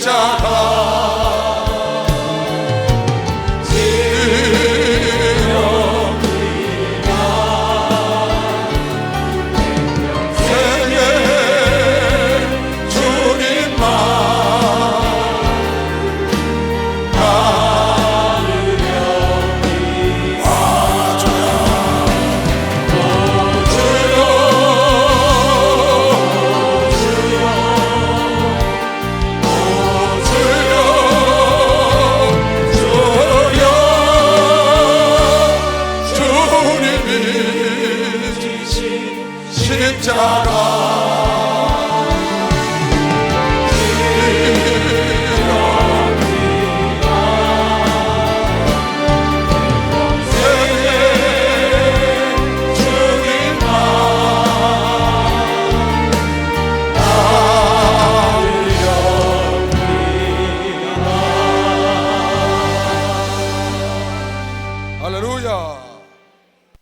십자가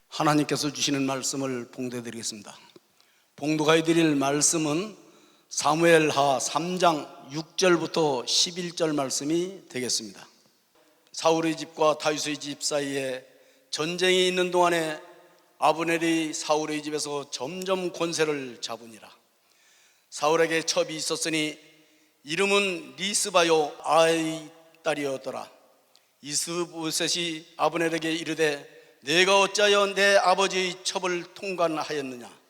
하나님께서 주시는 말씀을 봉독해드리겠습니다. 봉독해드릴 말씀은 사무엘하 3장 6절부터 11절 말씀이 되겠습니다. 사울의 집과 다윗의 집 사이에 전쟁이 있는 동안에 아브넬이 사울의 집에서 점점 권세를 잡으니라. 사울에게 첩이 있었으니 이름은 리스바요 아의 딸이었더라. 이스보셋이 아브넬에게 이르되 내가 어찌하여 내 아버지의 첩을 통관하였느냐.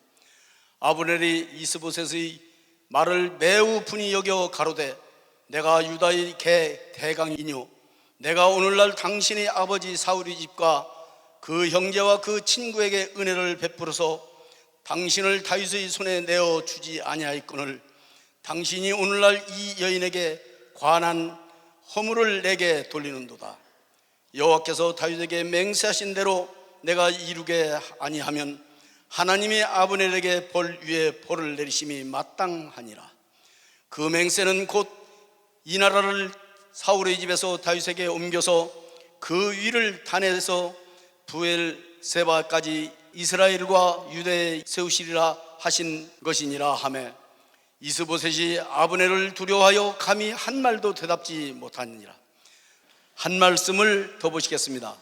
아브넬이 이스보셋의 말을 매우 분이 여겨 가로되 내가 유다의 개 대강이뇨 내가 오늘날 당신의 아버지 사울의 집과 그 형제와 그 친구에게 은혜를 베풀어서 당신을 다윗의 손에 내어 주지 아니하였거늘 당신이 오늘날 이 여인에게 관한 허물을 내게 돌리는도다. 여호와께서 다윗에게 맹세하신 대로 내가 이루게 아니하면 하나님이 아브넬에게 벌 위에 벌을 내리심이 마땅하니라. 그 맹세는 곧 이 나라를 사울의 집에서 다윗에게 옮겨서 그 위를 단에서 부엘세바까지 이스라엘과 유대에 세우시리라 하신 것이니라 하매 이스보셋이 아브넬을 두려워하여 감히 한 말도 대답지 못하니라. 한 말씀을 더 보시겠습니다.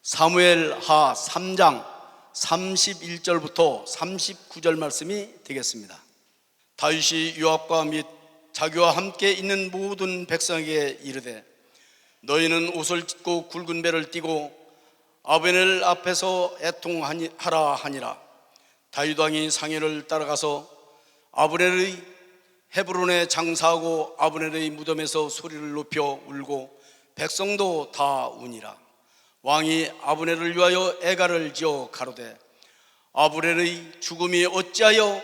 사무엘하 3장 31절부터 39절 말씀이 되겠습니다. 다윗이 요압과 및 자기와 함께 있는 모든 백성에게 이르되 너희는 옷을 찢고 굵은 배를 띠고 아브넬 앞에서 애통하라 하니라. 다윗 왕이 상해를 따라가서 아브넬의 헤브론에 장사하고 아브넬의 무덤에서 소리를 높여 울고 백성도 다 우니라. 왕이 아브넬을 위하여 애가를 지어 가로되 아브넬의 죽음이 어찌하여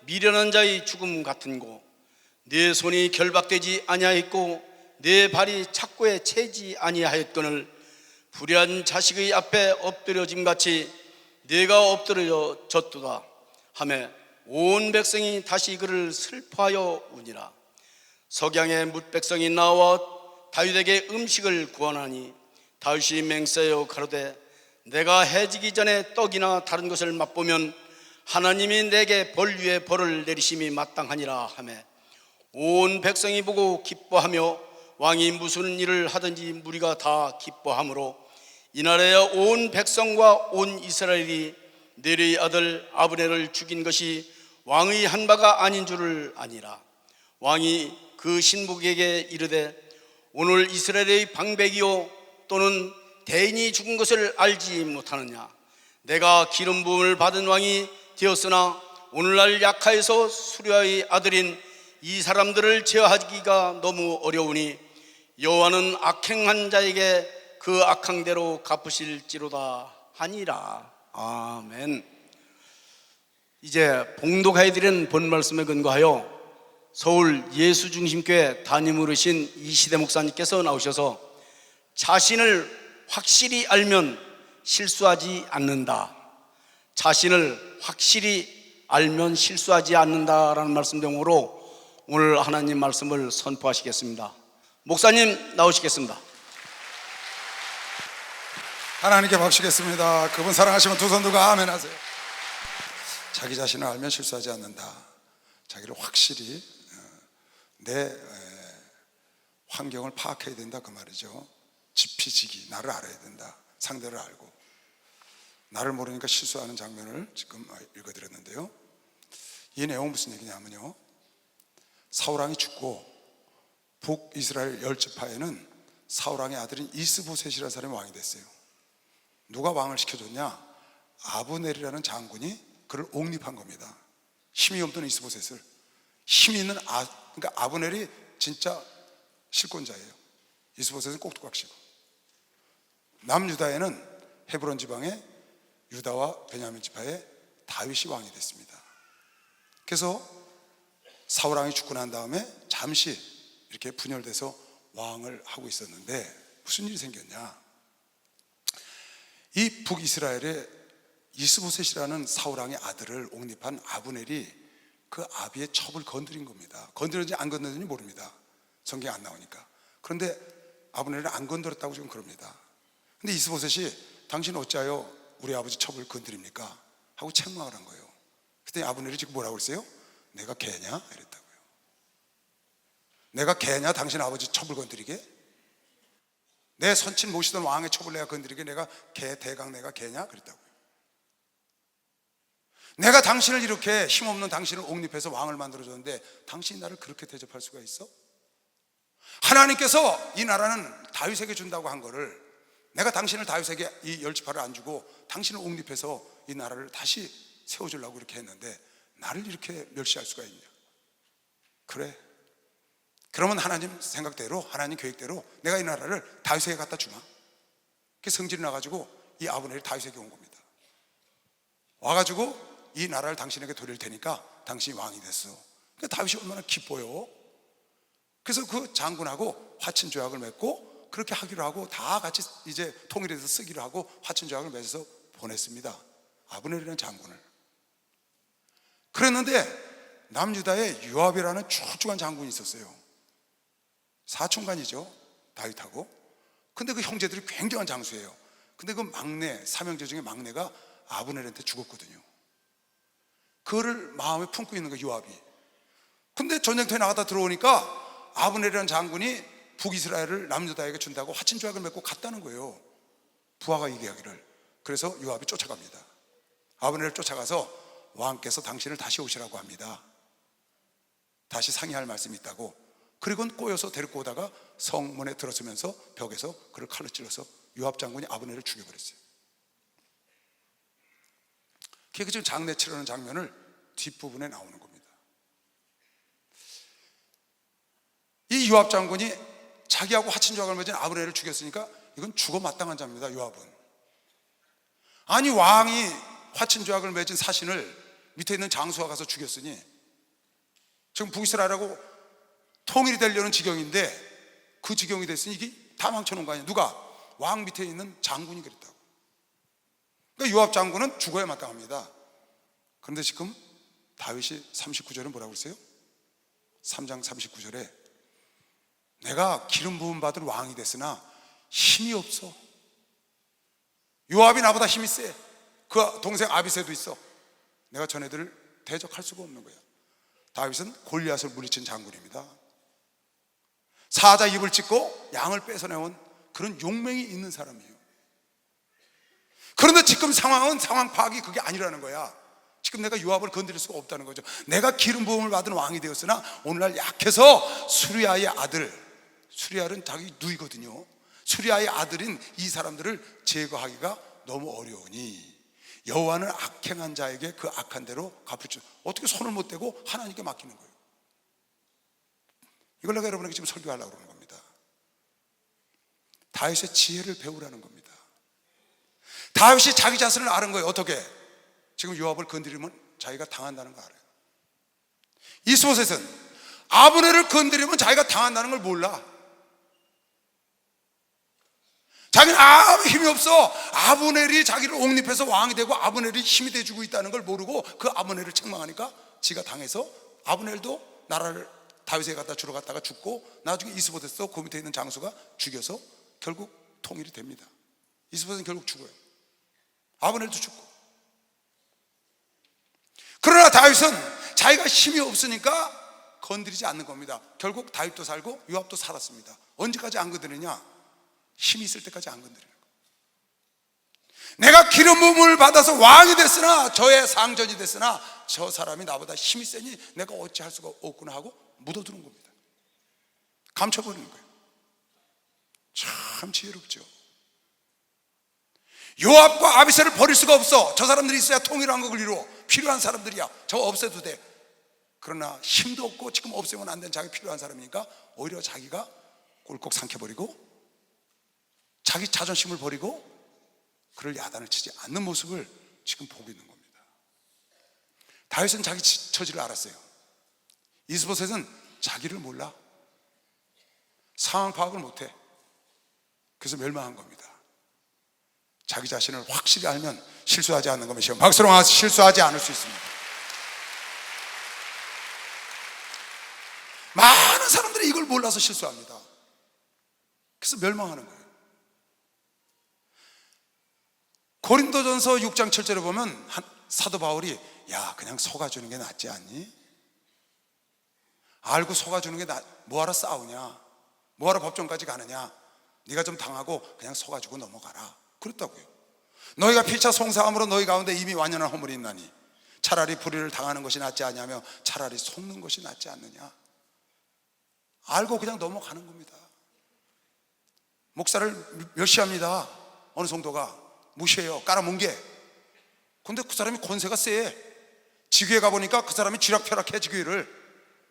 미련한 자의 죽음 같은고 네 손이 결박되지 아니하였고 네 발이 착고에 채지 아니하였거늘 불의한 자식의 앞에 엎드려짐같이 네가 엎드려졌도다 하매 온 백성이 다시 그를 슬퍼하여 우니라. 석양에 뭇백성이 나와 다윗에게 음식을 구하나니 다윗이 맹세하여 가로되 내가 해지기 전에 떡이나 다른 것을 맛보면 하나님이 내게 벌 위에 벌을 내리심이 마땅하니라 하매 온 백성이 보고 기뻐하며 왕이 무슨 일을 하든지 무리가 다 기뻐하므로 이날에 온 백성과 온 이스라엘이 네리의 아들 아브넬을 죽인 것이 왕의 한 바가 아닌 줄을 아니라. 왕이 그 신복에게 이르되 오늘 이스라엘의 방백이요 또는 대인이 죽은 것을 알지 못하느냐. 내가 기름 부음을 받은 왕이 되었으나 오늘날 약하에서 수리아의 아들인 이 사람들을 제어하기가 너무 어려우니 여호와는 악행한 자에게 그 악행대로 갚으실지로다 하니라. 아멘. 이제 봉독해드리는 본 말씀에 근거하여 서울 예수중심교회 담임으로신 이시대 목사님께서 나오셔서 자신을 확실히 알면 실수하지 않는다, 자신을 확실히 알면 실수하지 않는다라는 말씀 등으로 오늘 하나님 말씀을 선포하시겠습니다. 목사님 나오시겠습니다. 하나님께 박수겠습니다. 그분 사랑하시면 두 손 들고 아멘 하세요. 자기 자신을 알면 실수하지 않는다. 자기를 확실히 내 환경을 파악해야 된다 그 말이죠. 지피지기, 나를 알아야 된다. 상대를 알고. 나를 모르니까 실수하는 장면을 지금 읽어드렸는데요. 이 내용은 무슨 얘기냐면요, 사울왕이 죽고 북이스라엘 10지파에는 사울왕의 아들인 이스보셋이라는 사람이 왕이 됐어요. 누가 왕을 시켜줬냐? 아브넬이라는 장군이 그를 옹립한 겁니다. 힘이 없던 이스보셋을. 힘이 있는 그러니까 아브넬이 진짜 실권자예요. 이스보셋은 꼭두각시고. 남유다에는 헤브론 지방에 유다와 베냐민 지파에 다윗이 왕이 됐습니다. 그래서 사울왕이 죽고 난 다음에 잠시 이렇게 분열돼서 왕을 하고 있었는데 무슨 일이 생겼냐? 이 북이스라엘에 이스보셋이라는 사울왕의 아들을 옹립한 아브넬이 그 아비의 첩을 건드린 겁니다. 건드렸는지 안 건드렸는지 모릅니다. 성경에 안 나오니까. 그런데 아브넬을 안 건드렸다고 지금 그럽니다. 근데 이스보셋이 당신 어찌하여 우리 아버지 첩을 건드립니까? 하고 책망을 한 거예요. 그랬더니 아브넬이 지금 뭐라고 그랬어요? 내가 개냐? 이랬다고요. 내가 개냐? 당신 아버지 첩을 건드리게? 내 선친 모시던 왕의 첩을 내가 건드리게? 내가 개, 대강 내가 개냐? 그랬다고요. 내가 당신을 이렇게 힘없는 당신을 옹립해서 왕을 만들어줬는데 당신이 나를 그렇게 대접할 수가 있어? 하나님께서 이 나라는 다윗에게 준다고 한 거를 내가 당신을 다윗에게 이 10지파를 안 주고 당신을 옹립해서 이 나라를 다시 세워주려고 이렇게 했는데 나를 이렇게 멸시할 수가 있냐? 그래, 그러면 하나님 생각대로, 하나님 계획대로 내가 이 나라를 다윗에게 갖다 주마. 그 성질이 나가지고 이 아브넬이 다윗에게 온 겁니다. 와가지고 이 나라를 당신에게 돌릴 테니까 당신이 왕이 됐어. 그러니까 다윗이 얼마나 기뻐요. 그래서 그 장군하고 화친 조약을 맺고 그렇게 하기로 하고 다 같이 이제 통일해서 쓰기로 하고 화친 조약을 맺어서 보냈습니다. 아브넬이라는 장군을. 그랬는데 남유다에 요압이라는 출중한 장군이 있었어요. 사촌간이죠, 다윗하고. 근데 그 형제들이 굉장한 장수예요. 근데 그 막내, 삼형제 중에 막내가 아브넬한테 죽었거든요. 그거를 마음에 품고 있는 거예요, 요압이. 근데 전쟁터에 나갔다 들어오니까 아브넬이라는 장군이 북이스라엘을 남유다에게 준다고 화친 조약을 맺고 갔다는 거예요. 부하가 얘기하기를. 그래서 요압이 쫓아갑니다. 아브넬을 쫓아가서 왕께서 당신을 다시 오시라고 합니다. 다시 상의할 말씀이 있다고. 그리고는 꼬여서 데리고 오다가 성문에 들어서면서 벽에서 그를 칼로 찔러서 요압 장군이 아브넬을 죽여버렸어요. 그게 지금 장례 치르는 장면을 뒷부분에 나오는 겁니다. 이 요압 장군이 자기하고 화친 조약을 맺은 아브넬을 죽였으니까 이건 죽어 마땅한 자입니다. 요압은. 아니, 왕이 화친 조약을 맺은 사신을 밑에 있는 장수가 가서 죽였으니 지금 북이스라엘하고 통일이 되려는 지경인데 그 지경이 됐으니 이게 다 망쳐놓은 거 아니에요. 누가? 왕 밑에 있는 장군이 그랬다고. 그러니까 요압 장군은 죽어야 마땅합니다. 그런데 지금 다윗이 39절에 뭐라고 그랬어요? 3장 39절에 내가 기름 부음 받은 왕이 됐으나 힘이 없어. 요압이 나보다 힘이 세. 그 동생 아비새도 있어. 내가 전애들을 대적할 수가 없는 거야. 다윗은 골리앗을 물리친 장군입니다. 사자 입을 찢고 양을 뺏어내온 그런 용맹이 있는 사람이에요. 그런데 지금 상황은 상황 파악이 그게 아니라는 거야. 지금 내가 요압을 건드릴 수가 없다는 거죠. 내가 기름 부음을 받은 왕이 되었으나 오늘날 약해서 수리아의 아들, 수리아는 자기 누이거든요. 수리아의 아들인 이 사람들을 제거하기가 너무 어려우니 여호와는 악행한 자에게 그 악한 대로 갚을 줄. 어떻게 손을 못 대고 하나님께 맡기는 거예요. 이걸 내가 여러분에게 지금 설교하려고 그러는 겁니다. 다윗의 지혜를 배우라는 겁니다. 다윗이 자기 자신을 아는 거예요. 어떻게? 지금 요압을 건드리면 자기가 당한다는 거 알아요. 이스보셋은 아브넬을 건드리면 자기가 당한다는 걸 몰라. 자기는 아무 힘이 없어. 아브넬이 자기를 옹립해서 왕이 되고 아브넬이 힘이 돼주고 있다는 걸 모르고 그 아브넬을 책망하니까 지가 당해서 아브넬도 나라를 다윗에게 갖다 주러 갔다가 죽고 나중에 이스보셋도 그 밑에 있는 장수가 죽여서 결국 통일이 됩니다. 이스보셋은 결국 죽어요. 아브넬도 죽고. 그러나 다윗은 자기가 힘이 없으니까 건드리지 않는 겁니다. 결국 다윗도 살고 요압도 살았습니다. 언제까지 안 건드리냐? 힘이 있을 때까지 안 건드리는 거예요. 내가 기름 부음을 받아서 왕이 됐으나, 저의 상전이 됐으나 저 사람이 나보다 힘이 세니 내가 어찌할 수가 없구나 하고 묻어두는 겁니다. 감춰버리는 거예요. 참 지혜롭죠. 요압과 아비새를 버릴 수가 없어. 저 사람들이 있어야 통일한 것을 이루어. 필요한 사람들이야. 저거 없애도 돼. 그러나 힘도 없고 지금 없애면 안 되는 자기 필요한 사람이니까 오히려 자기가 꼴꺽 삼켜버리고 자기 자존심을 버리고 그를 야단을 치지 않는 모습을 지금 보고 있는 겁니다. 다윗은 자기 처지를 알았어요. 이스보셋은 자기를 몰라. 상황 파악을 못해. 그래서 멸망한 겁니다. 자기 자신을 확실히 알면 실수하지 않는 것이요, 박수로 와서 실수하지 않을 수 있습니다. 많은 사람들이 이걸 몰라서 실수합니다. 그래서 멸망하는 거예요. 고린도전서 6장 7절에 보면 사도 바울이, 야, 그냥 속아주는 게 낫지 않니? 알고 속아주는 게 뭐하러 싸우냐? 뭐하러 법정까지 가느냐? 네가 좀 당하고 그냥 속아주고 넘어가라. 그렇다고요. 너희가 피차 송사함으로 너희 가운데 이미 완연한 허물이 있나니 차라리 불의를 당하는 것이 낫지 않냐며 차라리 속는 것이 낫지 않느냐. 알고 그냥 넘어가는 겁니다. 목사를 멸시합니다. 어느 성도가 무시해요. 깔아뭉개. 근데 그 사람이 권세가 세. 지교회 가보니까 그 사람이 쥐락펴락해. 지교회를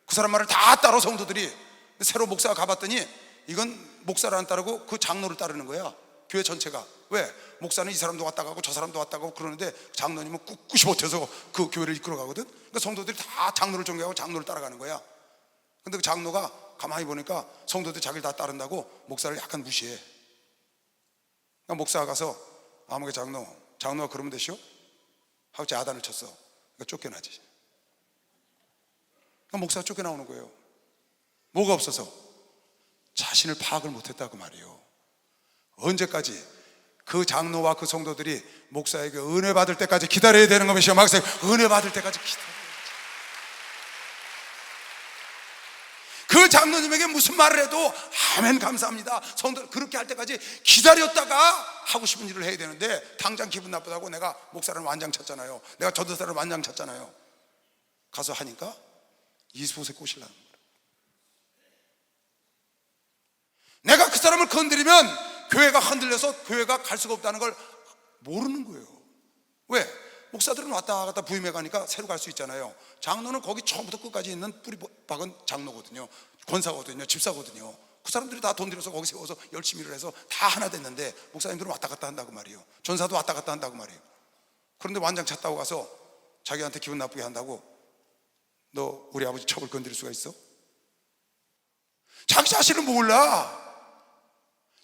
그 사람 말을 다 따라 성도들이. 새로 목사가 가봤더니 이건 목사를 안 따르고 그 장로를 따르는 거야. 교회 전체가. 왜? 목사는 이 사람도 왔다 가고 저 사람도 왔다 가고 그러는데 장로님은 꿋꿋이 버텨서 그 교회를 이끌어 가거든. 그러니까 성도들이 다 장로를 존경하고 장로를 따라가는 거야. 근데 그 장로가 가만히 보니까 성도들이 자기를 다 따른다고 목사를 약간 무시해. 그러니까 목사가 가서 아무개 장로가 그러면 되시오? 하고 야단을 쳤어. 그러니까 쫓겨나지. 그러니까 목사가 쫓겨나오는 거예요. 뭐가 없어서? 자신을 파악을 못했다고 말이에요. 언제까지? 그 장로와 그 성도들이 목사에게 은혜 받을 때까지 기다려야 되는 것이요. 막상 은혜 받을 때까지 기다려야지. 그 장로님에게 무슨 말을 해도 아멘 감사합니다. 성도 그렇게 할 때까지 기다렸다가 하고 싶은 일을 해야 되는데 당장 기분 나쁘다고 내가 목사를 완장 쳤잖아요. 내가 전도사를 완장 쳤잖아요. 가서 하니까 이스보셋 꼬실라는 거예요. 내가 그 사람을 건드리면 교회가 흔들려서 교회가 갈 수가 없다는 걸 모르는 거예요. 왜? 목사들은 왔다 갔다 부임해 가니까 새로 갈 수 있잖아요. 장로는 거기 처음부터 끝까지 있는 뿌리 박은 장로거든요. 권사거든요. 집사거든요. 그 사람들이 다 돈 들여서 거기 세워서 열심히 일을 해서 다 하나 됐는데 목사님들은 왔다 갔다 한다고 말이에요. 전사도 왔다 갔다 한다고 말이에요. 그런데 완장 찼다고 가서 자기한테 기분 나쁘게 한다고 너 우리 아버지 첩을 건드릴 수가 있어? 자기 자신을 몰라.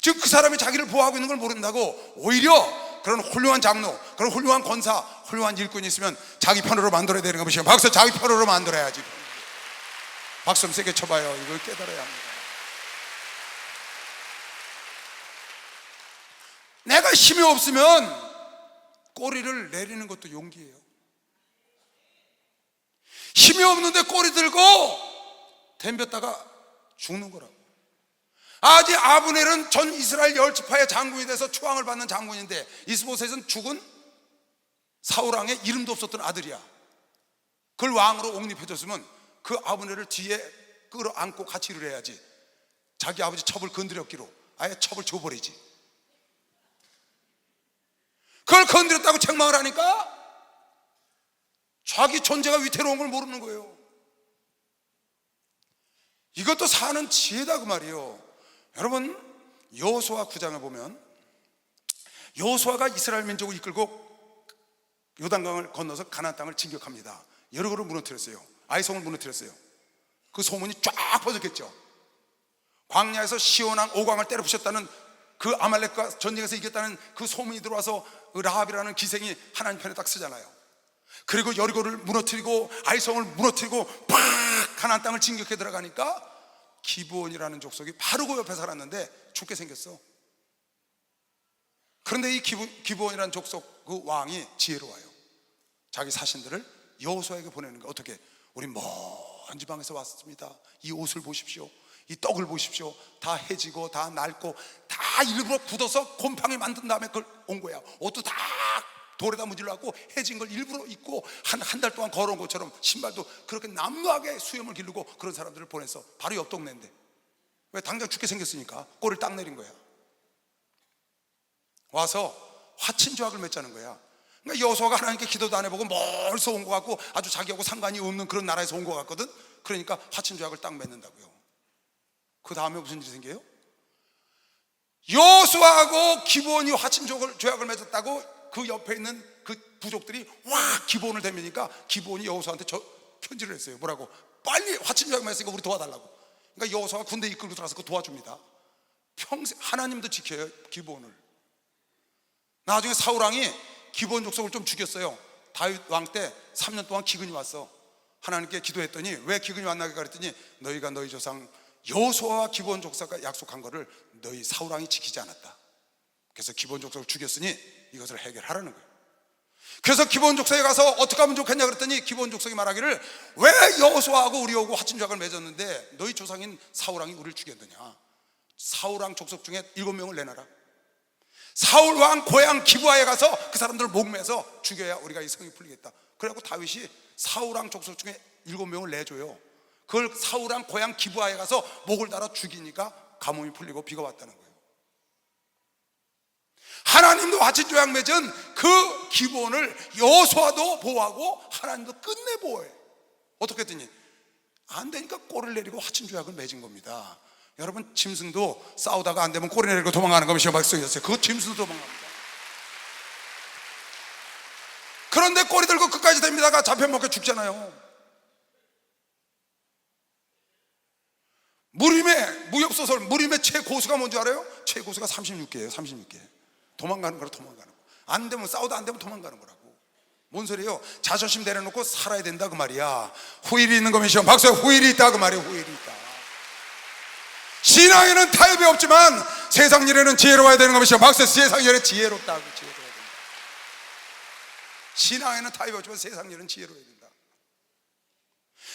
지금 그 사람이 자기를 보호하고 있는 걸 모른다고 오히려 그런 훌륭한 장로, 그런 훌륭한 권사, 훌륭한 일꾼이 있으면 자기 편으로 만들어야 되는 것이에요. 박수, 자기 편으로 만들어야지. 박수 좀 세게 쳐봐요. 이걸 깨달아야 합니다. 내가 힘이 없으면 꼬리를 내리는 것도 용기예요. 힘이 없는데 꼬리 들고 덤볐다가 죽는 거라고. 아직 아브넬은 전 이스라엘 열지파의 장군이 돼서 추앙을 받는 장군인데 이스보셋은 죽은 사울왕의 이름도 없었던 아들이야. 그걸 왕으로 옹립해줬으면 그 아브넬을 뒤에 끌어안고 같이 일을 해야지. 자기 아버지 첩을 건드렸기로 아예 첩을 줘버리지. 그걸 건드렸다고 책망을 하니까 자기 존재가 위태로운 걸 모르는 거예요. 이것도 사는 지혜다 그 말이에요. 여러분, 여호수아 9장을 보면 여호수아가 이스라엘 민족을 이끌고 요단강을 건너서 가나안 땅을 진격합니다. 여리고를 무너뜨렸어요. 아이성을 무너뜨렸어요. 그 소문이 쫙 퍼졌겠죠. 광야에서 시온왕 오강을 때려 부셨다는 그 아말렉과 전쟁에서 이겼다는 그 소문이 들어와서 라합이라는 기생이 하나님 편에 딱 쓰잖아요. 그리고 여리고를 무너뜨리고 아이성을 무너뜨리고 팍 가나안 땅을 진격해 들어가니까 기브온이라는 족속이 바로 그 옆에 살았는데 죽게 생겼어. 그런데 이 기브온이라는 족속 그 왕이 지혜로워요. 자기 사신들을 여호수아에게 보내는 거야. 어떻게? 우리 먼 지방에서 왔습니다. 이 옷을 보십시오, 이 떡을 보십시오. 다 해지고 다 낡고 다 일부러 굳어서 곰팡이 만든 다음에 그걸 온 거야. 옷도 다 돌에다 문질러갖고 해진 걸 일부러 입고 한 달 동안 걸어온 것처럼 신발도 그렇게 남루하게 수염을 기르고 그런 사람들을 보내서 바로 옆 동네인데, 왜? 당장 죽게 생겼으니까 꼬리를 딱 내린 거야. 와서 화친조약을 맺자는 거야. 그러니까 여호수아가 하나님께 기도도 안 해보고 멀리서 온 것 같고 아주 자기하고 상관이 없는 그런 나라에서 온 것 같거든. 그러니까 화친조약을 딱 맺는다고요. 그 다음에 무슨 일이 생겨요? 여호수아하고 기브온이 화친조약을 맺었다고 그 옆에 있는 그 부족들이 와 기브온을 대면니까 기브온이 여호수아한테 편지를 했어요. 뭐라고? 빨리 화친조약 맺으니까 우리 도와달라고. 그러니까 여호수아가 군대 이끌고 들어가서 그 도와줍니다. 평생 하나님도 지켜요 기브온을. 나중에 사울왕이 기브온 족속을 좀 죽였어요. 다윗 왕 때 3년 동안 기근이 왔어. 하나님께 기도했더니 왜 기근이 왔나 그랬더니 너희가 너희 조상 여호수아와 기브온 족속과 약속한 거를 너희 사울왕이 지키지 않았다. 그래서 기브온 족속을 죽였으니 이것을 해결하라는 거예요. 그래서 기브온 족속에 가서 어떻게 하면 좋겠냐 그랬더니 기브온 족속이 말하기를 왜 여호수아하고 우리하고 화친조약을 맺었는데 너희 조상인 사울왕이 우리를 죽였느냐. 사울왕 족속 중에 7명을 내놔라. 사울왕 고향 기브아에 가서 그 사람들을 목매서 죽여야 우리가 이 성이 풀리겠다. 그래갖고 다윗이 사울왕 족속 중에 7명을 내줘요. 그걸 사울왕 고향 기브아에 가서 목을 달아 죽이니까 가뭄이 풀리고 비가 왔다는 거예요. 하나님도 화친조약 맺은 그 기브온을 여호수아도 보호하고 하나님도 끝내 보호해. 어떻게 했더니 안 되니까 꼬리를 내리고 화친조약을 맺은 겁니다. 여러분, 짐승도 싸우다가 안 되면 꼬리 내리고 도망가는 것이 말씀이었어요. 그거 짐승도 도망갑니다. 그런데 꼬리 들고 끝까지 됩니다가 잡혀먹혀 죽잖아요. 무협소설 무림의 최고수가 뭔지 알아요? 최고수가 36개예요 36개. 도망가는 거라. 도망가는 거. 안 되면 싸우다 안 되면 도망가는 거라고. 뭔 소리예요? 자존심 내려놓고 살아야 된다 그 말이야. 후일이 있는 거면 시험 박수야. 후일이 있다 그 말이에요. 후일이 있다. 신앙에는 타협이 없지만 세상 일에는 지혜로워야 되는 거면 시험 박수야. 세상 일에 지혜롭다고. 지혜로워야 된다. 신앙에는 타협이 없지만 세상 일은 지혜로워야 된다.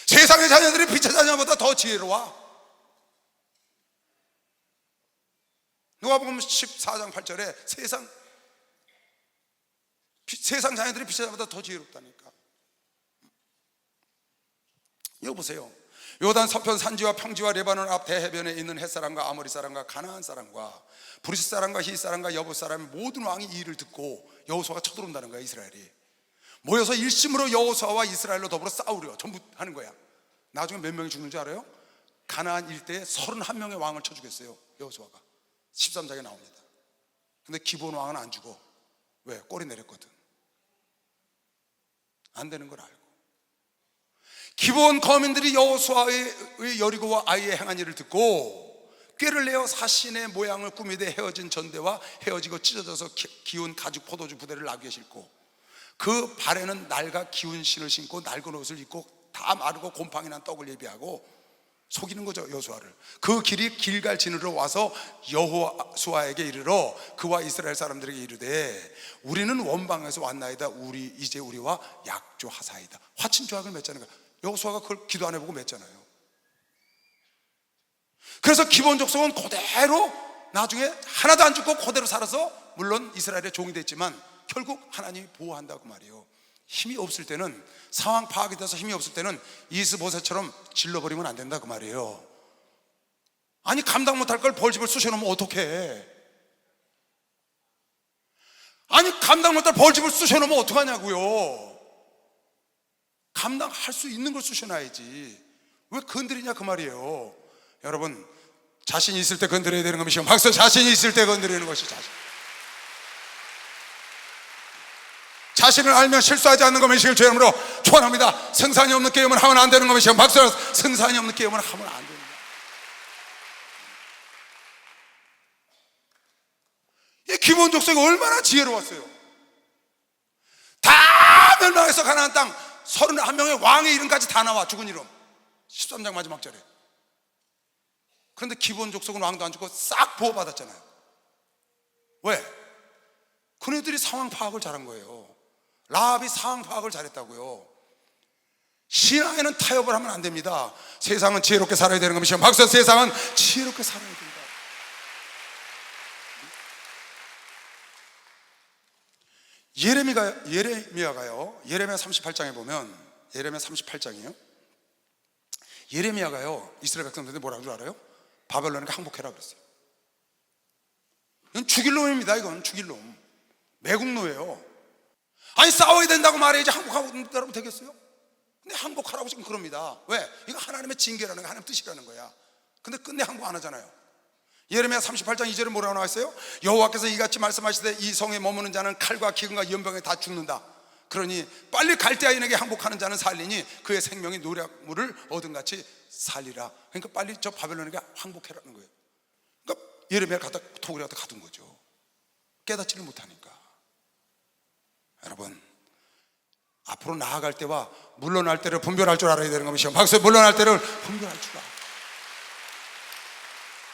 세상의 자녀들이 빛의 자녀보다 더 지혜로워. 누가복음 14장 8절에 세상 자녀들이 빛의 자녀보다 더 지혜롭다니까. 이거 보세요. 요단 서편 산지와 평지와 레바논 앞 대해변에 있는 헷사람과 아모리 사람과 가나안 사람과 브리스 사람과 히 사람과 여부 사람의 모든 왕이 이 일을 듣고 여호수아가 쳐들어온다는 거야. 이스라엘이 모여서 일심으로 여호수아와 이스라엘로 더불어 싸우려 전부 하는 거야. 나중에 몇 명이 죽는 줄 알아요? 가나안 일대에 31명의 왕을 쳐 죽였어요. 여호수아가 13장에 나옵니다. 근데 기브온 왕은 안 죽어. 왜? 꼬리 내렸거든. 안 되는 걸 알고. 기브온 거민들이 여호수아의 여리고와 아이의 행한 일을 듣고 꾀를 내어 사신의 모양을 꾸미되 헤어진 전대와 헤어지고 찢어져서 기운 가죽 포도주 부대를 나귀에 싣고 그 발에는 낡아 기운 신을 신고 낡은 옷을 입고 다 마르고 곰팡이 난 떡을 예비하고 속이는 거죠. 여호수아를. 그 길이 길갈 진으로 와서 여호수아에게 이르러 그와 이스라엘 사람들에게 이르되 우리는 원방에서 왔나이다. 이제 우리와 약조하사이다. 화친조약을 맺자는 거야. 여호수아가 그걸 기도 안 해보고 맺잖아요. 그래서 기브온 족속은 그대로 나중에 하나도 안 죽고 그대로 살아서 물론 이스라엘의 종이 됐지만 결국 하나님이 보호한다고 말이에요. 힘이 없을 때는, 상황 파악이 돼서 힘이 없을 때는 이스보셋처럼 질러버리면 안 된다 그 말이에요. 아니 감당 못할 걸 벌집을 쑤셔놓으면 어떡해. 아니 감당 못할 벌집을 쑤셔놓으면 어떡하냐고요. 감당할 수 있는 걸 쑤셔놔야지. 왜 건드리냐 그 말이에요. 여러분, 자신이 있을 때 건드려야 되는 것이 박수. 자신이 있을 때 건드리는 것이 자신을 알면 실수하지 않는 것을 주의 이름으로 축원합니다. 승산이 없는 게임을 하면 안 되는 것이 박수. 승산이 없는 게임을 하면 안 됩니다. 이 기브온 족속이 얼마나 지혜로웠어요. 다 멸망해서 가나안 땅 31명의 왕의 이름까지 다 나와. 죽은 이름 13장 마지막 절에. 그런데 기브온 족속은 왕도 안 죽고 싹 보호받았잖아요. 왜? 그네들이 상황 파악을 잘한 거예요. 라합이 상황 파악을 잘했다고요. 신앙에는 타협을 하면 안 됩니다. 세상은 지혜롭게 살아야 되는 겁니다. 박수. 세상은 지혜롭게 살아야 된다. 예레미야가요, 예레미야 38장에 보면, 예레미야 38장이에요. 예레미야가요, 이스라엘 백성들한테 뭐라고 줄 알아요? 바벨론에게 항복해라 그랬어요. 이건 죽일 놈입니다. 이건 죽일 놈, 매국노예요. 아니 싸워야 된다고 말해야지 항복하고 되겠어요? 근데 항복하라고 지금 그럽니다. 왜? 이거 하나님의 징계라는 거야, 하나님 뜻이라는 거야. 근데 끝내 항복 안 하잖아요. 예레미야 38장 2절에 뭐라고 나와 있어요? 여호와께서 이같이 말씀하시되 이 성에 머무는 자는 칼과 기근과 연병에 다 죽는다. 그러니 빨리 갈대아인에게 항복하는 자는 살리니 그의 생명이 노략물을 얻은 같이 살리라. 그러니까 빨리 저 바벨론에게 항복해라는 거예요. 그러니까 예레미야를 갖다 토굴에 갖다 가둔 거죠. 깨닫지를 못하니까. 여러분, 앞으로 나아갈 때와 물러날 때를 분별할 줄 알아야 되는 겁니다. 박수. 물러날 때를 분별할 줄 알아.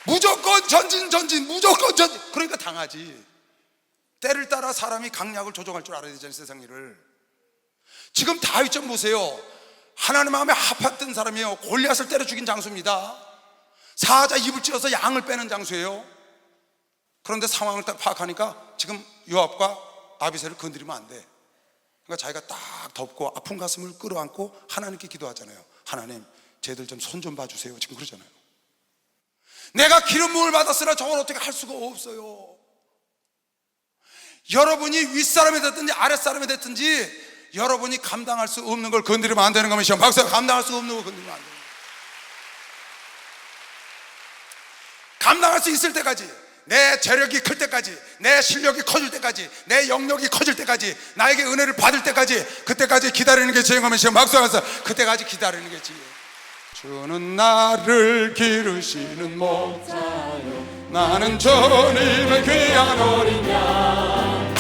무조건 전진, 무조건 전진. 그러니까 당하지. 때를 따라 사람이 강약을 조정할 줄 알아야 되잖아요, 세상 일을. 지금 다윗 좀 보세요. 하나님 마음에 합했던 사람이에요. 골리앗을 때려 죽인 장수입니다. 사자 입을 찢어서 양을 빼는 장수예요. 그런데 상황을 딱 파악하니까 지금 요압과 아비새를 건드리면 안 돼. 그러니까 자기가 딱 덮고 아픈 가슴을 끌어안고 하나님께 기도하잖아요. 하나님, 쟤들 좀 손 좀 봐주세요. 지금 그러잖아요. 내가 기름 부음을 받았으나 저걸 어떻게 할 수가 없어요. 여러분이 윗사람이 됐든지 아랫사람이 됐든지 여러분이 감당할 수 없는 걸 건드리면 안 되는 겁니다. 박수. 감당할 수 없는 걸 건드리면 안 돼요. 감당할 수 있을 때까지, 내 재력이 클 때까지, 내 실력이 커질 때까지, 내 영역이 커질 때까지, 나에게 은혜를 받을 때까지, 그때까지 기다리는 게 지혜인 겁니다. 박수하면서 그때까지 기다리는 게 지혜. 주는 나를 기르시는 목자요, 나는 주님의 귀한 어린 양.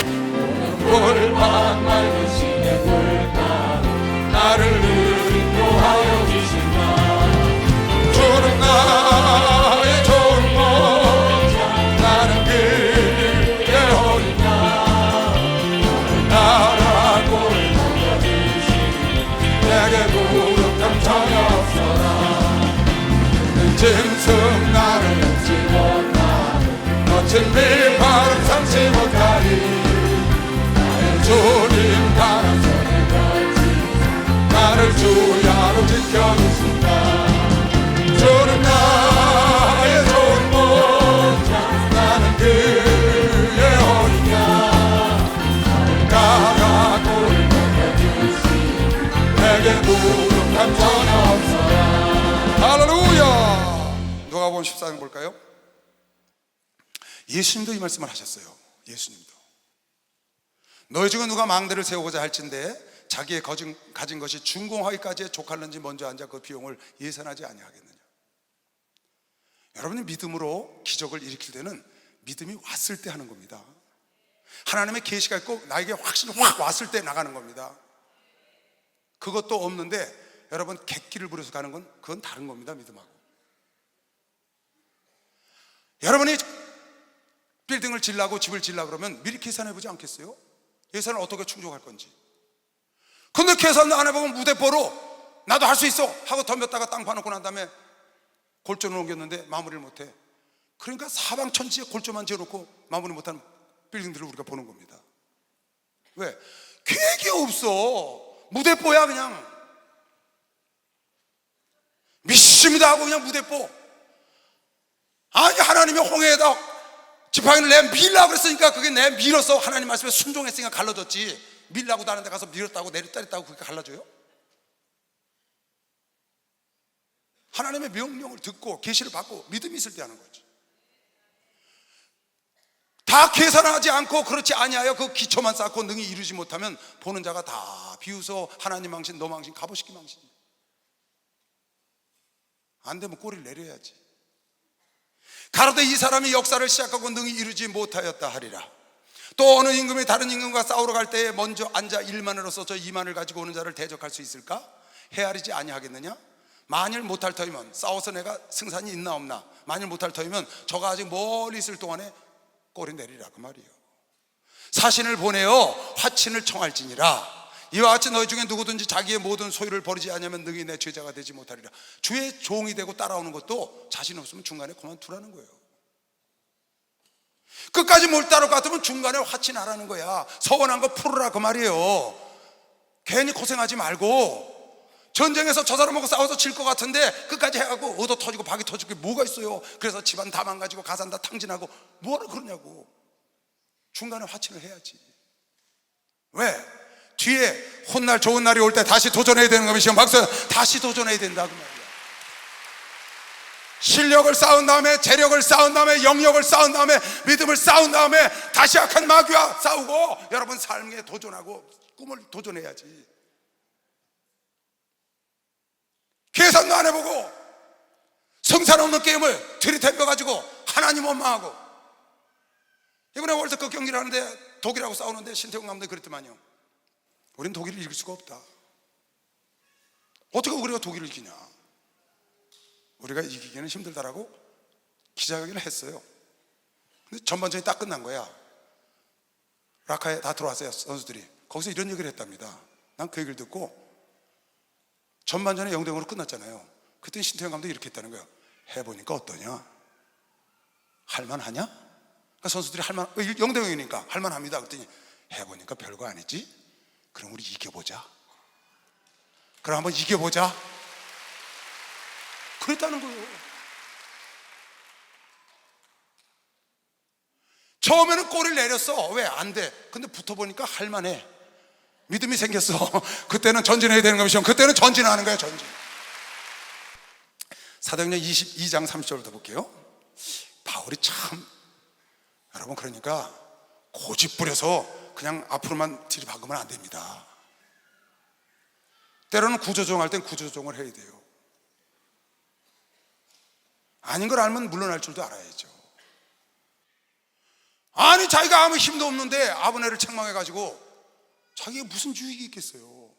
불밭 맑은 시내 물가 나를 인도하여 주시나. 주는 나의 좋은 목자, 나는 그의 어린 양. 나라 꼴을 먹여주시니 내게 부족함 전혀 없어라. 그 짐승 나를 넘지 못하고 거친 비바람 삼지 못하리. 주님 가는 손에 걸치 나를 주야로 지켜주신다. 주는 나의 좋은 목자, 나는 그의 어린 양. 나가 꼴을 먹여주시니 내게 부족함 전혀 없어라. 할렐루야. 누가복음 14장 볼까요? 예수님도 이 말씀을 하셨어요. 예수님도 너희 중에 누가 망대를 세우고자 할진대 자기의 가진 것이 준공하기까지의 족할는지 먼저 앉아 그 비용을 예산하지 아니하겠느냐. 여러분이 믿음으로 기적을 일으킬 때는 믿음이 왔을 때 하는 겁니다. 하나님의 계시가 있고 나에게 확신이 확 왔을 때 나가는 겁니다. 그것도 없는데 여러분 객기를 부려서 가는 건 그건 다른 겁니다. 믿음하고. 여러분이 빌딩을 지으려고 집을 지으려고 그러면 미리 계산해 보지 않겠어요? 예산을 어떻게 충족할 건지. 근데 계산 안 해보면 무대뽀로 나도 할 수 있어 하고 덤볐다가 땅 파놓고 난 다음에 골조를 옮겼는데 마무리를 못해. 그러니까 사방천지에 골조만 지어놓고 마무리 못하는 빌딩들을 우리가 보는 겁니다. 왜? 계획이 없어. 무대뽀야 그냥. 믿습니다 하고 그냥 무대뽀. 아니 하나님이 홍해에다 지팡이를 내 밀라고 그랬으니까 그게 내 밀어서 하나님 말씀에 순종했으니까 갈라졌지. 밀라고 다른 데 가서 밀었다고 내렸다고 그렇게 갈라져요? 하나님의 명령을 듣고 계시를 받고 믿음이 있을 때 하는 거지. 다 계산하지 않고 그렇지 아니하여 그 기초만 쌓고 능히 이루지 못하면 보는 자가 다 비웃어 하나님 망신 너 망신 갑오시기 망신. 안 되면 꼬리를 내려야지. 가로되 이 사람이 역사를 시작하고 능히 이루지 못하였다 하리라. 또 어느 임금이 다른 임금과 싸우러 갈 때에 먼저 앉아 1만으로서 저 2만을 가지고 오는 자를 대적할 수 있을까? 헤아리지 아니하겠느냐? 만일 못할 터이면 싸워서 내가 승산이 있나 없나, 만일 못할 터이면 저가 아직 멀리 있을 동안에 꼬리 내리라 그 말이에요. 사신을 보내어 화친을 청할지니라. 이와 같이 너희 중에 누구든지 자기의 모든 소유를 버리지 않으면 능히 내 제자가 되지 못하리라. 주의 종이 되고 따라오는 것도 자신 없으면 중간에 그만두라는 거예요. 끝까지 못 따를 것 같으면 중간에 화친하라는 거야. 서운한 거 풀어라 그 말이에요. 괜히 고생하지 말고. 전쟁에서 저 사람하고 싸워서 질 것 같은데 끝까지 해가고 얻어 터지고 박이 터지고 뭐가 있어요. 그래서 집안 다 망가지고 가산 다 탕진하고 뭐하러 그러냐고. 중간에 화친을 해야지. 왜? 뒤에 훗날 좋은 날이 올 때 다시 도전해야 되는 겁니다. 박수. 다시 도전해야 된다 그 말이야. 실력을 쌓은 다음에, 재력을 쌓은 다음에, 영역을 쌓은 다음에, 믿음을 쌓은 다음에 다시 악한 마귀와 싸우고 여러분 삶에 도전하고 꿈을 도전해야지. 계산도 안 해보고 성산 없는 게임을 들이댐벼가지고 하나님 원망하고. 이번에 월드컵 경기를 하는데 독일하고 싸우는데 신태용 감독이 그랬더만요. 우린 독일을 이길 수가 없다. 어떻게 우리가 독일을 이기냐. 우리가 이기기는 힘들다라고 기자회견을 했어요. 근데 전반전이 딱 끝난 거야. 라카에 다 들어왔어요, 선수들이. 거기서 이런 얘기를 했답니다. 난 그 얘기를 듣고 전반전에 0대0으로 끝났잖아요. 그때 신태용 감독이 이렇게 했다는 거예요. 해보니까 어떠냐? 할만하냐? 그러니까 선수들이 0대0이니까 할만합니다. 그랬더니 해보니까 별거 아니지? 그럼 우리 이겨보자. 그럼 한번 이겨보자. 그랬다는 거예요. 처음에는 골을 내렸어. 왜? 안 돼. 근데 붙어보니까 할만해. 믿음이 생겼어. 그때는 전진해야 되는 겁니다. 그때는 전진하는 거야. 전진. 사도행전 22장 30절부터 볼게요. 바울이 참, 여러분, 그러니까 고집 부려서 그냥 앞으로만 들이박으면 안 됩니다. 때로는 구조조정할 땐 구조조정을 해야 돼요. 아닌 걸 알면 물러날 줄도 알아야죠. 아니 자기가 아무 힘도 없는데 아버네를 책망해가지고 자기가 무슨 주익이 있겠어요.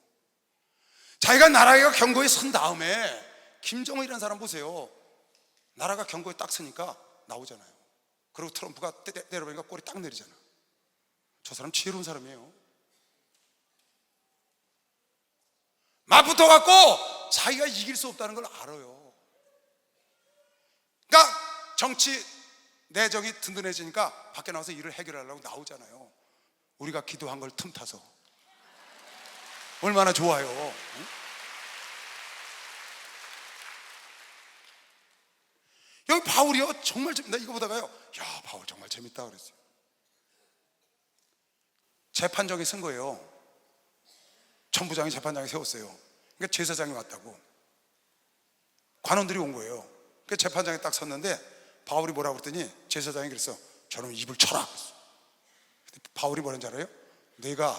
자기가 나라가 경고에 선 다음에 김정은이라는 사람 보세요. 나라가 경고에 딱 서니까 나오잖아요. 그리고 트럼프가 때려보니까 꼬리 딱 내리잖아. 저 사람 지혜로운 사람이에요. 맞붙어갖고 자기가 이길 수 없다는 걸 알아요. 그러니까 정치 내정이 든든해지니까 밖에 나와서 일을 해결하려고 나오잖아요. 우리가 기도한 걸 틈타서 얼마나 좋아요. 응? 여기 바울이요 정말 재밌다. 이거 보다가요, 야 바울 정말 재밌다 그랬어요. 재판정에 쓴 거예요. 천부장이 재판장에 세웠어요. 그러니까 제사장이 왔다고 관원들이 온 거예요. 그러니까 재판장에 딱 섰는데 바울이 뭐라고 그랬더니 제사장이 그랬어. 저놈 입을 쳐라. 바울이 뭐라는지 알아요? 내가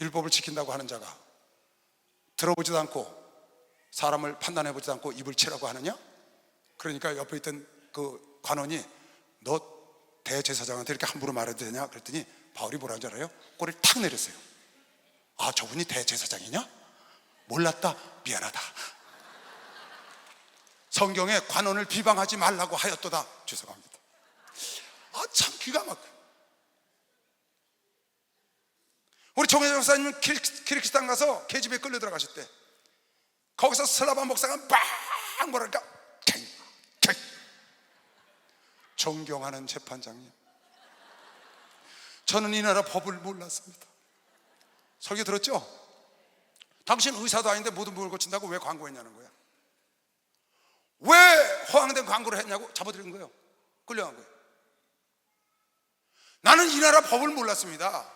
율법을 지킨다고 하는 자가 들어보지도 않고 사람을 판단해보지도 않고 입을 치라고 하느냐? 그러니까 옆에 있던 그 관원이 너 대제사장한테 이렇게 함부로 말해도 되냐? 그랬더니 바울이 뭐라는지 알아요? 꼬리를 탁 내렸어요. 아 저분이 대제사장이냐? 몰랐다. 미안하다. 성경에 관원을 비방하지 말라고 하였도다. 죄송합니다. 아 참 기가 막혀. 우리 정혜정 목사님은 키르기스탄 가서 계집에 끌려 들어가셨대. 거기서 슬라바 목사가 막 뭐랄까 존경하는 재판장님, 저는 이 나라 법을 몰랐습니다. 설교 들었죠? 당신 의사도 아닌데 모든 법을 고친다고 왜 광고했냐는 거야. 왜 허황된 광고를 했냐고 잡아들인 거예요. 끌려간 거예요. 나는 이 나라 법을 몰랐습니다.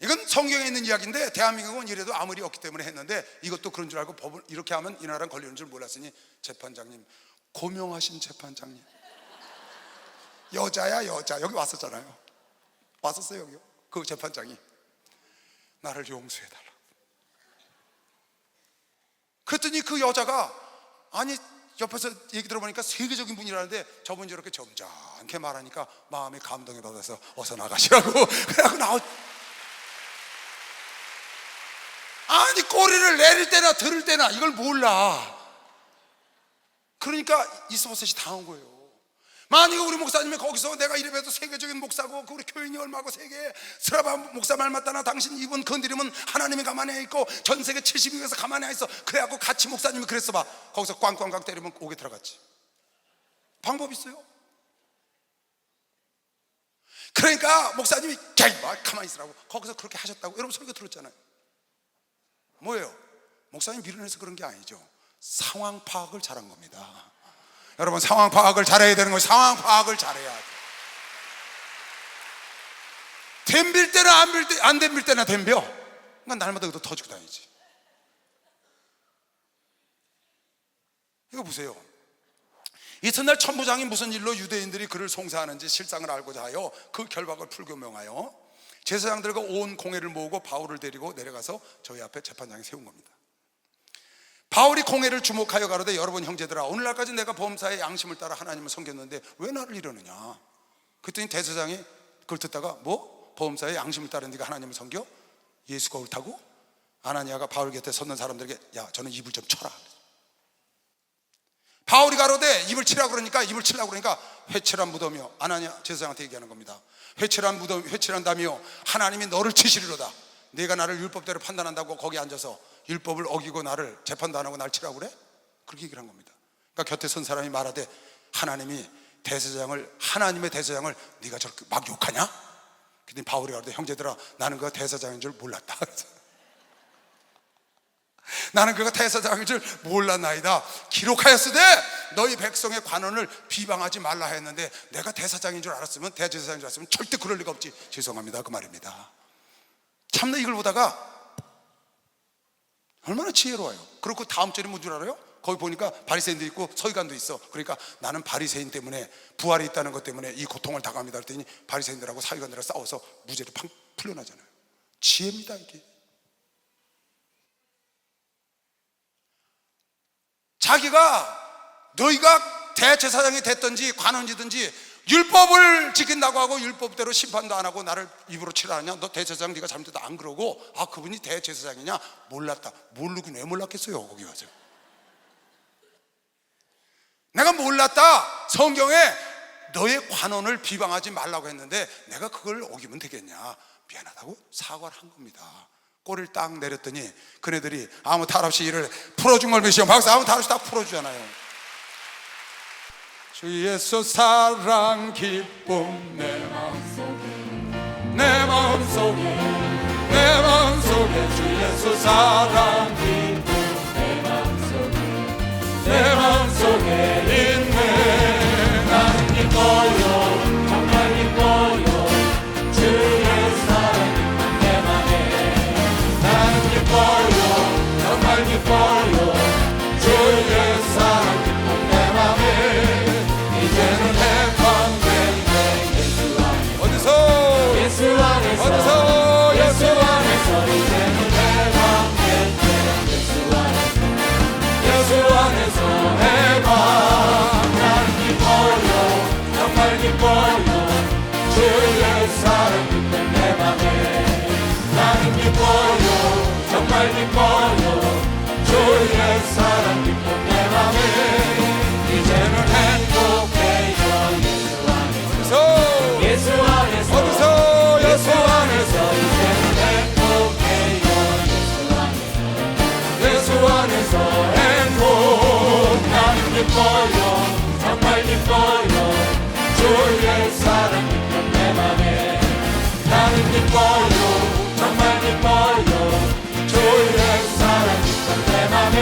이건 성경에 있는 이야기인데 대한민국은 이래도 아무 일이 없기 때문에 했는데 이것도 그런 줄 알고 법을 이렇게 하면 이 나라는 걸리는 줄 몰랐으니 재판장님, 고명하신 재판장님, 여자야 여자, 여기 왔었잖아요. 왔었어요 여기요. 그 재판장이 나를 용서해달라. 그랬더니 그 여자가 아니 옆에서 얘기 들어보니까 세계적인 분이라는데 저분이 저렇게 점잖게 말하니까 마음이 감동이 받아서 어서 나가시라고 그래갖고 나오. 아니 꼬리를 내릴 때나 들을 때나 이걸 몰라. 그러니까 이스보셋이 당한 거예요. 만약에 우리 목사님이 거기서 내가 이래봬도 세계적인 목사고 우리 교인이 얼마고 세계 스라바 목사 말 맞다나 당신 이분 건드리면 하나님이 가만히 있고 전 세계 70위에서 가만히 있어. 그래갖고 같이 목사님이 그랬어 봐. 거기서 꽝꽝꽝 때리면 옥에 들어갔지. 방법 있어요. 그러니까 목사님이 가만히 있으라고 거기서 그렇게 하셨다고 여러분 설교 들었잖아요. 뭐예요? 목사님 밀어내서 그런 게 아니죠. 상황 파악을 잘한 겁니다. 여러분 상황 파악을 잘해야 되는 거예요. 상황 파악을 잘해야 돼. 덤빌 때나 안 덤빌 때나 덤벼. 그러니까 날마다 그것도 터지고 다니지. 이거 보세요. 이튿날 천부장이 무슨 일로 유대인들이 그를 송사하는지 실상을 알고자 하여 그 결박을 풀고 명하여 제사장들과 온 공회를 모으고 바울을 데리고 내려가서 저희 앞에 재판장에 세운 겁니다. 바울이 공회를 주목하여 가로되 여러분 형제들아, 오늘날까지 내가 범사의 양심을 따라 하나님을 섬겼는데 왜 나를 이러느냐. 그랬더니 대제사장이 그걸 듣다가 뭐? 범사의 양심을 따라 네가 하나님을 섬겨? 예수가 옳다고? 아나니아가 바울 곁에 섰는 사람들에게 야 저는 입을 좀 쳐라. 바울이 가로되 입을 치라고 그러니까 회칠한 무덤이요. 아나니아 제사장한테 얘기하는 겁니다. 회칠한 무덤, 회칠한다며 하나님이 너를 치시리로다. 네가 나를 율법대로 판단한다고 거기 앉아서 율법을 어기고 나를 재판도 안 하고 날 치라고 그래? 그렇게 얘기를 한 겁니다. 그러니까 곁에 선 사람이 말하되 하나님의 대제사장을 네가 저렇게 막 욕하냐? 그랬더니 바울이 가로되 형제들아 나는 그가 대제사장인 줄 몰랐다. 나는 그가 대제사장인 줄 몰랐나이다. 기록하였으되 너희 백성의 관원을 비방하지 말라 했는데 내가 대제사장인 줄 알았으면 절대 그럴 리가 없지. 죄송합니다 그 말입니다. 참나 이걸 보다가 얼마나 지혜로워요. 그리고 다음 절이 뭔 줄 알아요? 거기 보니까 바리새인도 있고 서기관도 있어. 그러니까 나는 바리새인 때문에 부활이 있다는 것 때문에 이 고통을 당합니다 그랬더니 바리새인들하고 서기관들하고 싸워서 무죄로 풀려나잖아요. 지혜입니다 이게. 자기가 너희가 대제사장이 됐든지 관원이든지 율법을 지킨다고 하고 율법대로 심판도 안 하고 나를 입으로 치라 하냐? 너 대제사장 네가 잘못했다 안 그러고 아 그분이 대제사장이냐? 몰랐다. 모르긴 왜 몰랐겠어요 거기 와서. 내가 몰랐다. 성경에 너의 관원을 비방하지 말라고 했는데 내가 그걸 어기면 되겠냐? 미안하다고 사과를 한 겁니다. 꼬리를 딱 내렸더니 그네들이 아무 탈 없이 이를 풀어준 걸 믿으시오. 박사 아무 탈 없이 딱 풀어주잖아요. 주 예수 사랑 기쁨 내 마음속에 주 예수 사랑 기쁨 내 마음속에 있네. 나는 기뻐요 정말 기뻐요 주의 사랑 기쁨 내 맘에. 나는 기뻐요 정말 기뻐요 주의 사랑 기쁨 내 맘에. 이제는 해방된 내 예수 안에서 예수 안에서 이제는 해방된 내 예수 안에서 해방. 나는 기뻐요 정말 기뻐요 주의 사랑 기쁨 내 맘에. 나는 기뻐요 정말 기뻐요 주의 사랑 기쁨 내 맘에. 이제는 행복해요 예수 안에서 예수 안에서 이제는 행복해요 예수 안에서 행복. 나는 기뻐요 정말 기뻐요 주의 사랑 기쁨 내 맘에. 나는 기뻐요 정말 기뻐요 주의 사랑 기쁨 내 맘에.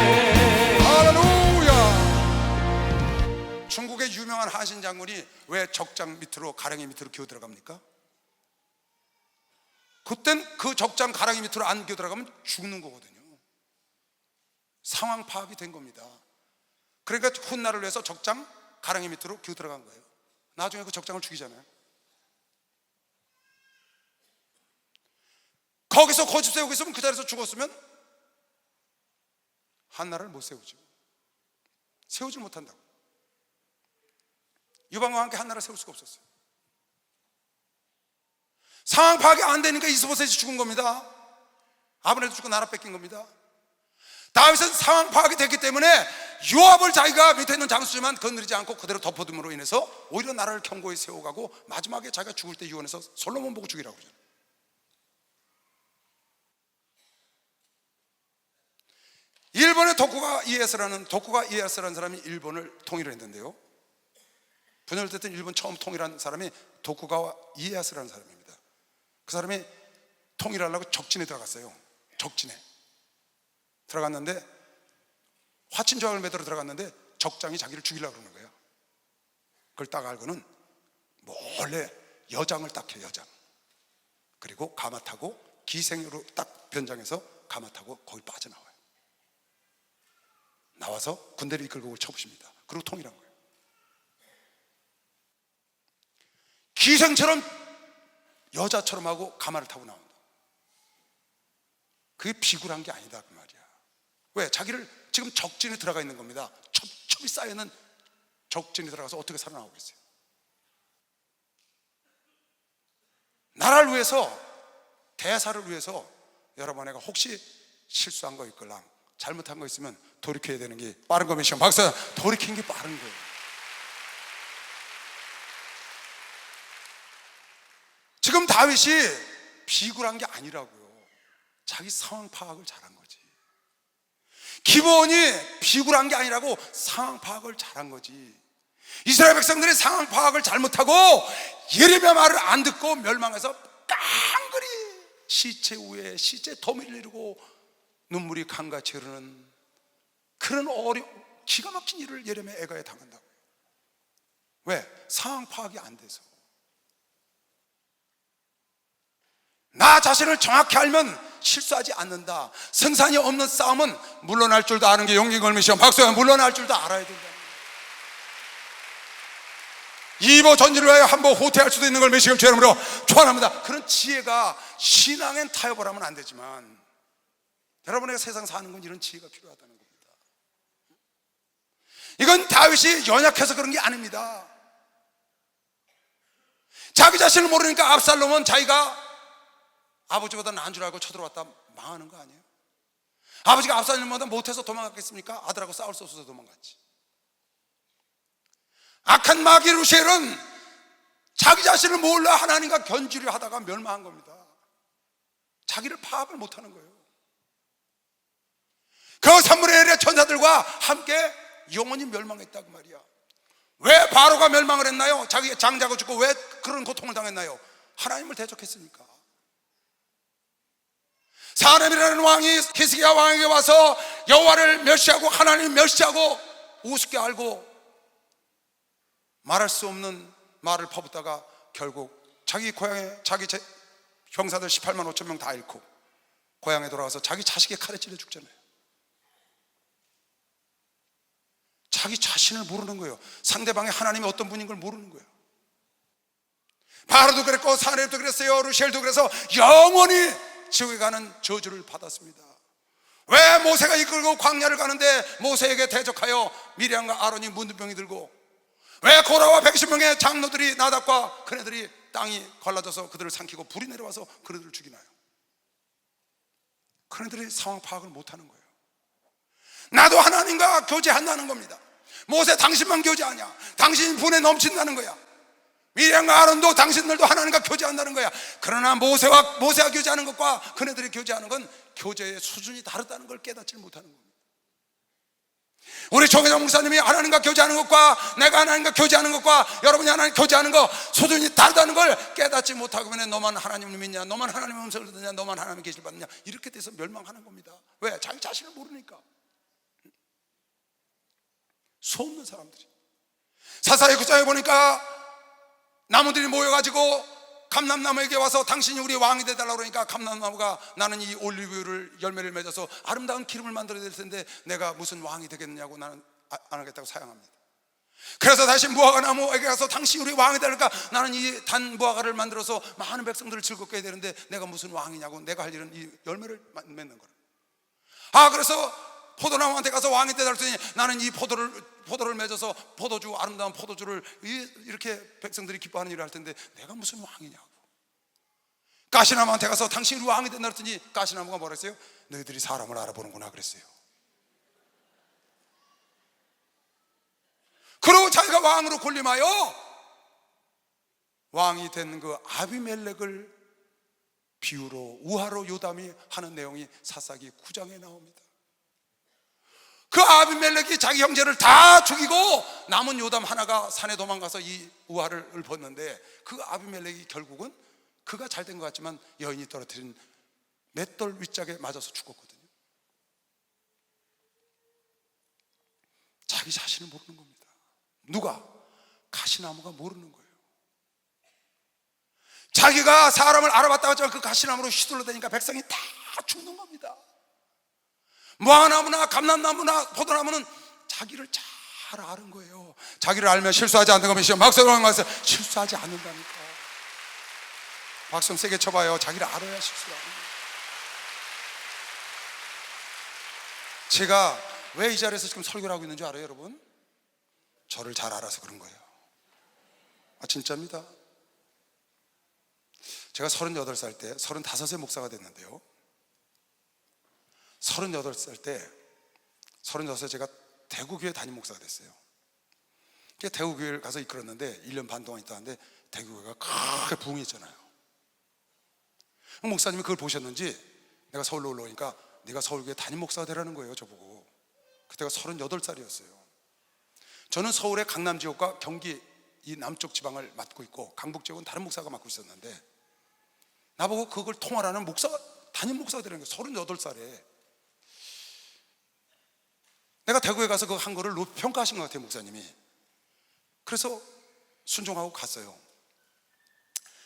할렐루야. 중국의 유명한 한신 장군이 왜 적장 밑으로 가랑이 밑으로 기어 들어갑니까? 그땐 그 적장 가랑이 밑으로 안 기어 들어가면 죽는 거거든요. 상황 파악이 된 겁니다. 그러니까 훗날을 위해서 적장 가랑이 밑으로 기어 들어간 거예요. 나중에 그 적장을 죽이잖아요. 거기서 고집 세우고 있으면 그 자리에서 죽었으면 한 나라를 못 세우죠. 세우질 못한다고. 유방과 함께 한 나라 세울 수가 없었어요. 상황 파악이 안 되니까 이스보셋이 죽은 겁니다. 아브넬도 죽고 나라 뺏긴 겁니다. 다윗은 상황 파악이 됐기 때문에 요압을 자기가 밑에 있는 장수지만 건드리지 않고 그대로 덮어둠으로 인해서 오히려 나라를 견고히 세워가고 마지막에 자기가 죽을 때 유언해서 솔로몬 보고 죽이라고 그러잖아요. 일본의 도쿠가 이에야스라는 사람이 일본을 통일을 했는데요, 분열됐던 일본 처음 통일한 사람이 도쿠가와 이에야스라는 사람입니다. 그 사람이 통일하려고 적진에 들어갔어요. 적진에 들어갔는데 화친조약을 맺으러 들어갔는데 적장이 자기를 죽이려고 그러는 거예요. 그걸 딱 알고는 몰래 여장을 딱 해요. 여장. 그리고 가마 타고 기생으로 딱 변장해서 가마 타고 거기 빠져나와요. 나와서 군대를 이끌고 쳐부십니다. 그리고 통일한 거예요. 기생처럼 여자처럼 하고 가마를 타고 나온다. 그게 비굴한 게 아니다 그 말이야. 왜? 자기를 지금 적진에 들어가 있는 겁니다. 첩첩이 쌓여있는 적진에 들어가서 어떻게 살아나오겠어요? 나라를 위해서, 대사를 위해서 여러분, 내가 혹시 실수한 거 있걸랑 잘못한 거 있으면 돌이켜야 되는 게 빠른 거면 시험 박사, 돌이키는 게 빠른 거예요. 지금 다윗이 비굴한 게 아니라고요. 자기 상황 파악을 잘한 거지. 기본이 비굴한 게 아니라고 상황 파악을 잘한 거지. 이스라엘 백성들이 상황 파악을 잘못하고 예레미야 말을 안 듣고 멸망해서 깡그리 시체 위에 시체 도미를 이루고 눈물이 강같이 흐르는 그런 기가 막힌 일을 예레미야 애가에 당한다고요. 왜? 상황 파악이 안 돼서. 나 자신을 정확히 알면 실수하지 않는다. 승산이 없는 싸움은 물러날 줄도 아는 게 용기 걸미시오. 박수야, 물러날 줄도 알아야 된다. 이보 전지를 위하여 한보 후퇴할 수도 있는 걸 메시길 주 이름으로 축원합니다. 그런 지혜가 신앙엔 타협을 하면 안 되지만, 여러분에게 세상 사는 건 이런 지혜가 필요하다는 겁니다. 이건 다윗이 연약해서 그런 게 아닙니다. 자기 자신을 모르니까 압살롬은 자기가 아버지보다 나은 줄 알고 쳐들어왔다 망하는 거 아니에요? 아버지가 압살롬보다 못해서 도망갔겠습니까? 아들하고 싸울 수 없어서 도망갔지. 악한 마귀 루시엘은 자기 자신을 몰라 하나님과 견주려 하다가 멸망한 겁니다. 자기를 파악을 못하는 거예요. 그 3분의 1의 천사들과 함께 영원히 멸망했다 그 말이야. 왜 바로가 멸망을 했나요? 자기 장자가 죽고 왜 그런 고통을 당했나요? 하나님을 대적했으니까. 사람이라는 왕이 히스기야 왕에게 와서 여호와를 멸시하고 하나님을 멸시하고 우습게 알고 말할 수 없는 말을 퍼붓다가 결국 자기 고향에 자기 형사들 18만 5천 명 다 잃고 고향에 돌아와서 자기 자식의 칼에 찔려 죽잖아요. 자기 자신을 모르는 거예요. 상대방이 하나님이 어떤 분인 걸 모르는 거예요. 바로도 그랬고 사렙도 그랬어요. 루시엘도 그래서 영원히 지옥에 가는 저주를 받았습니다. 왜 모세가 이끌고 광야를 가는데 모세에게 대적하여 미리암과 아론이 문두병이 들고, 왜 고라와 120명의 장로들이 나답과 그네들이 땅이 갈라져서 그들을 삼키고 불이 내려와서 그네들을 죽이나요? 그네들이 상황 파악을 못하는 거예요. 나도 하나님과 교제한다는 겁니다. 모세 당신만 교제하냐? 당신 분에 넘친다는 거야. 미리암과 아론도 당신들도 하나님과 교제한다는 거야. 그러나 모세가 교제하는 것과 그네들이 교제하는 건 교제의 수준이 다르다는 걸 깨닫지 못하는 겁니다. 우리 조계장 목사님이 하나님과 교제하는 것과 내가 하나님과 교제하는 것과 여러분이 하나님과 교제하는 것 수준이 다르다는 걸 깨닫지 못하고 그냥 너만 하나님을 믿냐, 너만 하나님의 음성을 듣냐, 너만 하나님의 계시를 받느냐, 이렇게 돼서 멸망하는 겁니다. 왜? 자기 자신을 모르니까. 수없는 사람들이 사사의 구장에 보니까 나무들이 모여가지고 감람나무에게 와서 당신이 우리 왕이 되달라고 그러니까 감람나무가 나는 이 올리브유를 열매를 맺어서 아름다운 기름을 만들어야 될 텐데 내가 무슨 왕이 되겠느냐고 나는 안 하겠다고 사양합니다. 그래서 다시 무화과 나무에게 가서 당신이 우리 왕이 되니까 나는 이 단 무화과를 만들어서 많은 백성들을 즐겁게 해야 되는데 내가 무슨 왕이냐고, 내가 할 일은 이 열매를 맺는 거라. 그래서 포도나무한테 가서 왕이 되달라고 했더니 나는 이 포도를 맺어서 포도주, 아름다운 포도주를 이렇게 백성들이 기뻐하는 일을 할 텐데 내가 무슨 왕이냐고. 가시나무한테 가서 당신이 왕이 된다 그랬더니 가시나무가 뭐라 했어요? 너희들이 사람을 알아보는구나 그랬어요. 그리고 자기가 왕으로 군림하여 왕이 된 그 아비멜렉을 비유로 우화로 요담이 하는 내용이 사사기 9장에 나옵니다. 그 아비멜렉이 자기 형제를 다 죽이고 남은 요담 하나가 산에 도망가서 이 우화를 읊었는데, 그 아비멜렉이 결국은 그가 잘된 것 같지만 여인이 떨어뜨린 맷돌 윗짝에 맞아서 죽었거든요. 자기 자신을 모르는 겁니다. 누가? 가시나무가 모르는 거예요. 자기가 사람을 알아봤다고 하지만 그 가시나무로 휘둘러 대니까 백성이 다 죽는 겁니다. 무화과나무나 감람나무나 포도나무는 자기를 잘 아는 거예요. 자기를 알면 실수하지 않는 겁니다. 박수를 하면서 실수하지 않는다니까. 박수 좀 세게 쳐봐요. 자기를 알아야 실수를 하는 거예요. 제가 왜 이 자리에서 지금 설교를 하고 있는 줄 알아요, 여러분? 저를 잘 알아서 그런 거예요. 아, 진짜입니다. 제가 38살 때 35세 목사가 됐는데요, 38살 때 36세 제가 대구교회 담임 목사가 됐어요. 대구교회를 가서 이끌었는데 1년 반 동안 있다는데 대구교회가 크게 부흥했잖아요. 목사님이 그걸 보셨는지 내가 서울로 올라오니까 네가 서울교회 담임 목사가 되라는 거예요, 저보고. 그때가 38살이었어요. 저는 서울의 강남 지역과 경기 이 남쪽 지방을 맡고 있고 강북 지역은 다른 목사가 맡고 있었는데 나보고 그걸 통할하는 목사가 담임 목사가 되라는 거예요. 38살에. 내가 대구에 가서 그 한 거를 높이 평가하신 것 같아요, 목사님이. 그래서 순종하고 갔어요.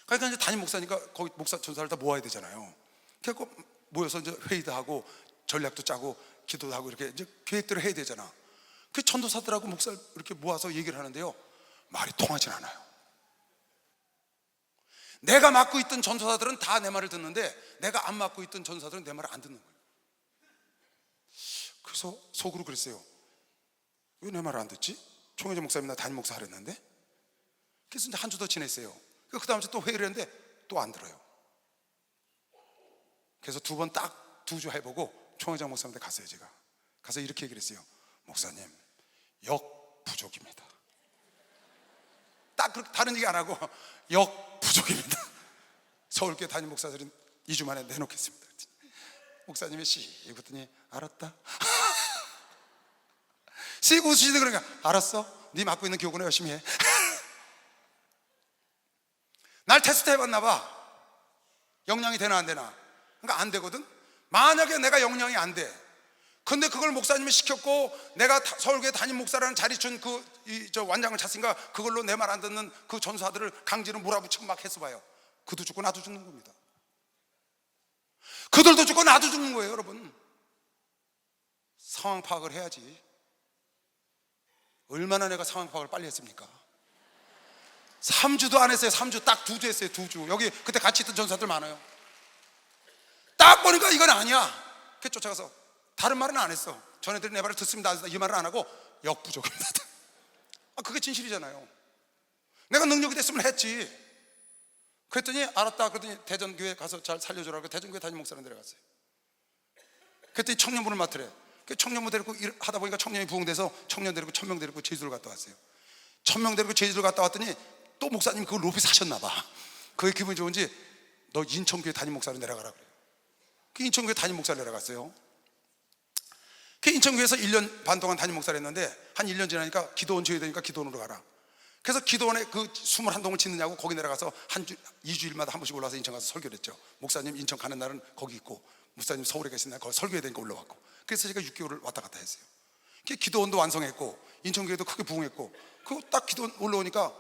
그러니까 이제 담임 목사니까 거기 목사 전사를 다 모아야 되잖아요. 그래서 모여서 이제 회의도 하고 전략도 짜고 기도도 하고 이렇게 이제 계획들을 해야 되잖아. 그 전도사들하고 목사를 이렇게 모아서 얘기를 하는데요, 말이 통하진 않아요. 내가 맡고 있던 전도사들은 다 내 말을 듣는데 내가 안 맡고 있던 전도사들은 내 말을 안 듣는 거예요. 그래서 속으로 그랬어요. 왜 내 말을 안 듣지? 총회장 목사님 나 담임 목사 하랬는데. 그래서 이제 한 주 더 지냈어요. 그 다음 주 또 회의를 했는데 또 안 들어요. 그래서 두 번 딱 2주 해보고 총회장 목사님한테 갔어요. 제가 가서 이렇게 얘기를 했어요. 목사님, 역부족입니다. 딱 그렇게 다른 얘기 안 하고 역부족입니다. 서울교회 담임 목사들은 2주 만에 내놓겠습니다. 목사님이 씩 이랬더니 알았다. 씩 웃으시더니 그러니까 알았어, 네 맡고 있는 교구나 열심히 해. 날 테스트 해봤나 봐. 영향이 되나 안 되나. 그러니까 안 되거든. 만약에 내가 영향이 안 돼, 근데 그걸 목사님이 시켰고 내가 서울교회 담임 목사라는 자리춘 저 완장을 찼으니까 그걸로 내 말 안 듣는 그 전사들을 강제로 몰아붙이고 막 해서 봐요. 그도 죽고 나도 죽는 겁니다. 그들도 죽고 나도 죽는 거예요, 여러분. 상황 파악을 해야지. 얼마나 내가 상황 파악을 빨리 했습니까? 3주도 안 했어요. 3주, 딱 2주 했어요. 2주. 여기 그때 같이 있던 전사들 많아요. 딱 보니까 이건 아니야. 그래서 쫓아가서 다른 말은 안 했어. 전애들이 내 말을 듣습니다, 이 말을 안 하고 역부족입니다. 아, 그게 진실이잖아요. 내가 능력이 됐으면 했지. 그랬더니 알았다. 그랬더니 대전교회 가서 잘 살려주라고 대전교회 담임 목사로 내려갔어요. 그랬더니 청년부를 맡으래. 그 청년부 데리고 하다 보니까 청년이 부흥돼서 청년 데리고 1000명 데리고 제주도를 갔다 왔어요. 1000명 데리고 제주도를 갔다 왔더니 또 목사님이 그걸 높이 사셨나 봐. 그게 기분이 좋은지 너 인천교회 담임 목사로 내려가라 그래요. 그 인천교회 담임 목사로 내려갔어요. 그 인천교회에서 1년 반 동안 담임 목사를 했는데 한 1년 지나니까 기도원 줘야 되니까 기도원으로 가라. 그래서 기도원에 그 21동을 짓느냐고 거기 내려가서 2주일마다 한 번씩 올라와서 인천 가서 설교를 했죠. 목사님 인천 가는 날은 거기 있고 목사님 서울에 계신 날 거기 설교해야 되니까 올라왔고. 그래서 제가 6개월을 왔다 갔다 했어요. 기도원도 완성했고 인천교회도 크게 부흥했고, 그 딱 기도원 올라오니까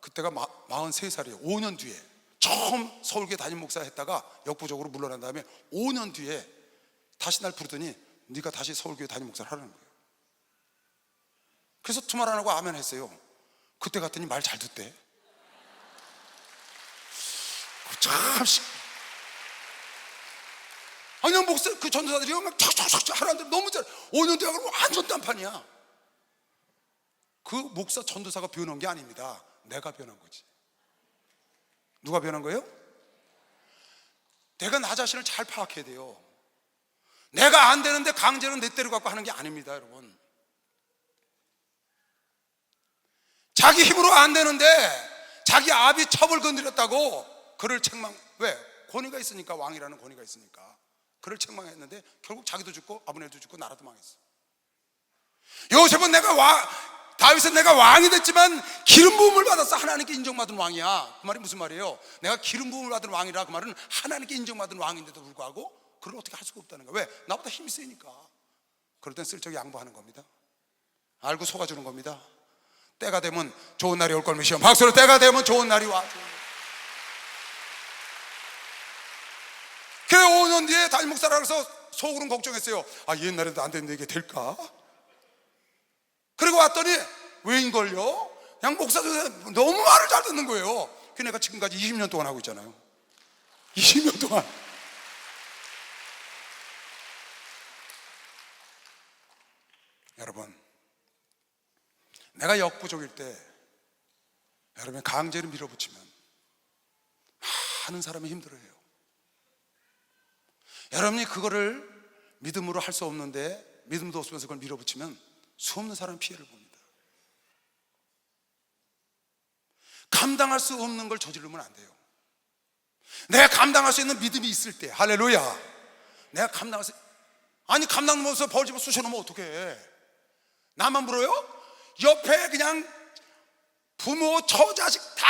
그때가 43살이에요 5년 뒤에 처음 서울교회 담임 목사 했다가 역부족으로 물러난 다음에 5년 뒤에 다시 날 부르더니 네가 다시 서울교회 담임 목사를 하라는 거예요. 그래서 두말 안 하고 아멘 했어요. 그때 갔더니 말 잘 듣대. 참 아니 목사 그 전도사들이 막 촥촥촥 하라는데 너무 잘 5년 뒤에 가면 완전 딴판이야. 그 목사 전도사가 변한 게 아닙니다. 내가 변한 거지. 누가 변한 거예요? 내가 나 자신을 잘 파악해야 돼요. 내가 안 되는데 강제로 내 때를 갖고 하는 게 아닙니다, 여러분. 자기 힘으로 안 되는데 자기 아비 첩을 건드렸다고 그를 책망. 왜? 권위가 있으니까, 왕이라는 권위가 있으니까 그를 책망했는데 결국 자기도 죽고 아브넬도 죽고 나라도 망했어. 요셉은 다윗은 내가 왕이 됐지만 기름 부음을 받아서 하나님께 인정받은 왕이야. 그 말이 무슨 말이에요? 내가 기름 부음을 받은 왕이라, 그 말은 하나님께 인정받은 왕인데도 불구하고 그걸 어떻게 할 수가 없다는 거야. 왜? 나보다 힘이 세니까. 그럴 땐 슬쩍 양보하는 겁니다. 알고 속아주는 겁니다. 때가 되면 좋은 날이 올 걸 믿으시오. 박수로. 때가 되면 좋은 날이 와. 그래 5년 뒤에 담임 목사라 그래서 속으로는 걱정했어요. 아, 옛날에도 안 됐는데 이게 될까? 그리고 왔더니 왜인걸요? 그냥 목사도 너무 말을 잘 듣는 거예요. 그 내가 지금까지 20년 동안 하고 있잖아요. 20년 동안. 여러분, 내가 역부족일 때 여러분이 강제로 밀어붙이면 많은 사람이 힘들어해요. 여러분이 그거를 믿음으로 할 수 없는데, 믿음도 없으면서 그걸 밀어붙이면 수없는 사람이 피해를 봅니다. 감당할 수 없는 걸 저지르면 안 돼요. 내가 감당할 수 있는 믿음이 있을 때, 할렐루야. 내가 감당할 수, 아니 감당 못해서 벌 집어 쑤셔놓으면 어떡해. 나만 물어요? 옆에 그냥 부모, 처자식 다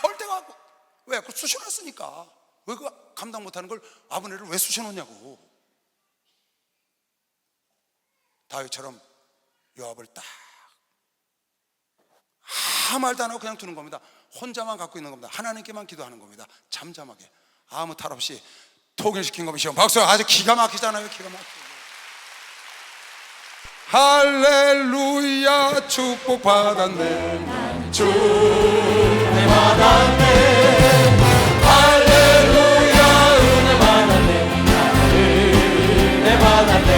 벌 데가, 왜? 그걸 쑤셔놨으니까. 왜 그 감당 못하는 걸 아브넬을 왜 쑤셔놓냐고. 다윗처럼 요압을 딱 아무 말도 안 하고 그냥 두는 겁니다. 혼자만 갖고 있는 겁니다. 하나님께만 기도하는 겁니다. 잠잠하게 아무 탈 없이 통일시킨 겁니다. 박수. 아주 기가 막히잖아요. 기가 막히죠. 할렐루야. 축복 받았네. 은혜 받았네. 할렐루야. 은혜 받았네. 은혜 받았네.